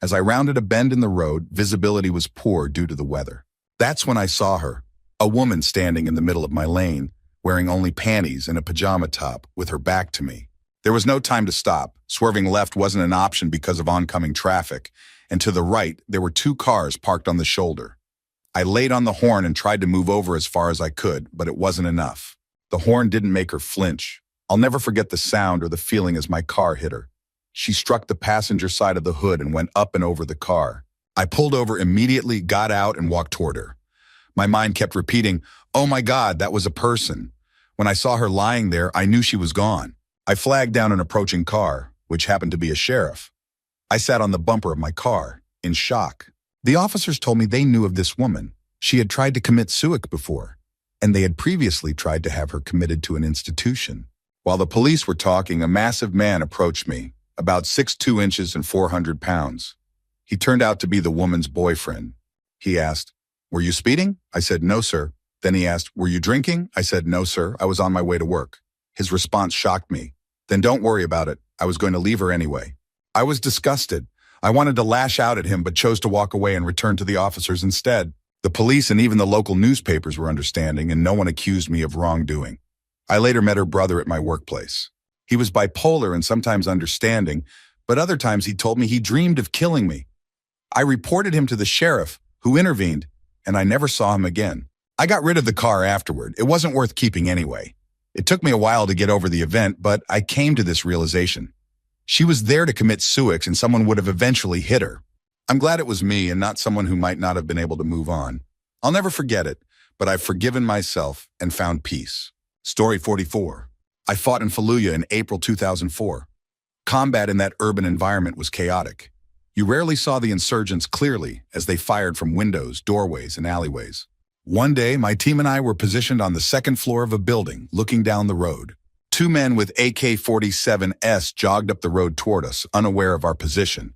S1: As I rounded a bend in the road, visibility was poor due to the weather. That's when I saw her, a woman standing in the middle of my lane, wearing only panties and a pajama top, with her back to me. There was no time to stop. Swerving left wasn't an option because of oncoming traffic, and to the right, there were 2 cars parked on the shoulder. I laid on the horn and tried to move over as far as I could, but it wasn't enough. The horn didn't make her flinch. I'll never forget the sound or the feeling as my car hit her. She struck the passenger side of the hood and went up and over the car. I pulled over immediately, got out, and walked toward her. My mind kept repeating, "Oh my God, that was a person." When I saw her lying there, I knew she was gone. I flagged down an approaching car, which happened to be a sheriff. I sat on the bumper of my car, in shock. The officers told me they knew of this woman. She had tried to commit suicide before, and they had previously tried to have her committed to an institution. While the police were talking, a massive man approached me, about 6'2" and 400 pounds. He turned out to be the woman's boyfriend. He asked, "Were you speeding?" I said, "No, sir." Then he asked, "Were you drinking?" I said, "No, sir. I was on my way to work." His response shocked me. "Then don't worry about it. I was going to leave her anyway." I was disgusted. I wanted to lash out at him, but chose to walk away and return to the officers instead. The police and even the local newspapers were understanding, and no one accused me of wrongdoing. I later met her brother at my workplace. He was bipolar and sometimes understanding, but other times he told me he dreamed of killing me. I reported him to the sheriff, who intervened, and I never saw him again. I got rid of the car afterward. It wasn't worth keeping anyway. It took me a while to get over the event, but I came to this realization. She was there to commit suicide, and someone would have eventually hit her. I'm glad it was me and not someone who might not have been able to move on. I'll never forget it, but I've forgiven myself and found peace. Story 44. I fought in Fallujah in April 2004. Combat in that urban environment was chaotic. You rarely saw the insurgents clearly as they fired from windows, doorways, and alleyways. One day, my team and I were positioned on the second floor of a building, looking down the road. Two men with AK-47s jogged up the road toward us, unaware of our position.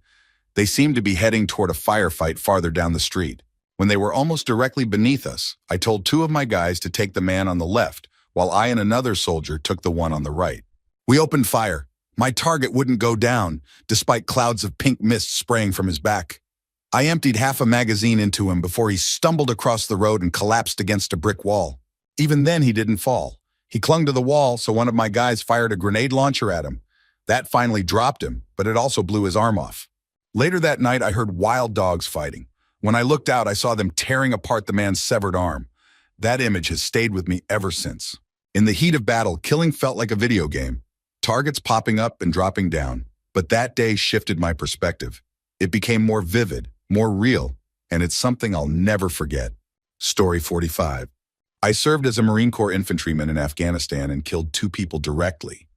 S1: They seemed to be heading toward a firefight farther down the street. When they were almost directly beneath us, I told two of my guys to take the man on the left, while I and another soldier took the one on the right. We opened fire. My target wouldn't go down, despite clouds of pink mist spraying from his back. I emptied half a magazine into him before he stumbled across the road and collapsed against a brick wall. Even then, he didn't fall. He clung to the wall, so one of my guys fired a grenade launcher at him. That finally dropped him, but it also blew his arm off. Later that night, I heard wild dogs fighting. When I looked out, I saw them tearing apart the man's severed arm. That image has stayed with me ever since. In the heat of battle, killing felt like a video game. Targets popping up and dropping down. But that day shifted my perspective. It became more vivid, more real, and it's something I'll never forget. Story 45. I served as a Marine Corps infantryman in Afghanistan and killed two people directly.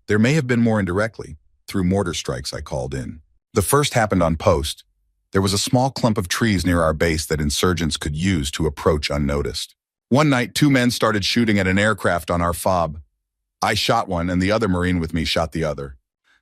S1: There may have been more indirectly, through mortar strikes I called in. The first happened on post. There was a small clump of trees near our base that insurgents could use to approach unnoticed. One night, two men started shooting at an aircraft on our FOB. I shot one and the other Marine with me shot the other.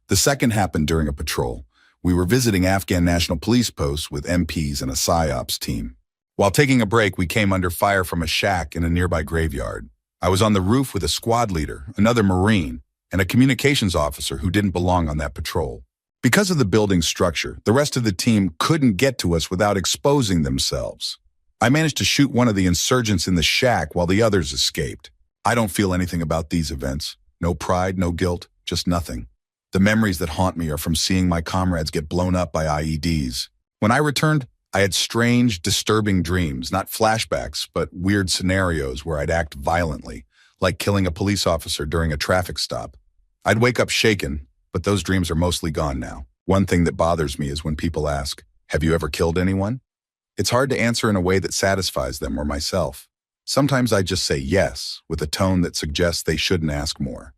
S1: The second happened during a patrol. We were visiting Afghan National Police posts with MPs and a PSYOPs team. While taking a break, we came under fire from a shack in a nearby graveyard. I was on the roof with a squad leader, another Marine, and a communications officer who didn't belong on that patrol. Because of the building's structure, the rest of the team couldn't get to us without exposing themselves. I managed to shoot one of the insurgents in the shack while the others escaped. I don't feel anything about these events. No pride, no guilt, just nothing. The memories that haunt me are from seeing my comrades get blown up by IEDs. When I returned, I had strange, disturbing dreams, not flashbacks, but weird scenarios where I'd act violently, like killing a police officer during a traffic stop. I'd wake up shaken, but those dreams are mostly gone now. One thing that bothers me is when people ask, "Have you ever killed anyone?" It's hard to answer in a way that satisfies them or myself. Sometimes I just say yes, with a tone that suggests they shouldn't ask more.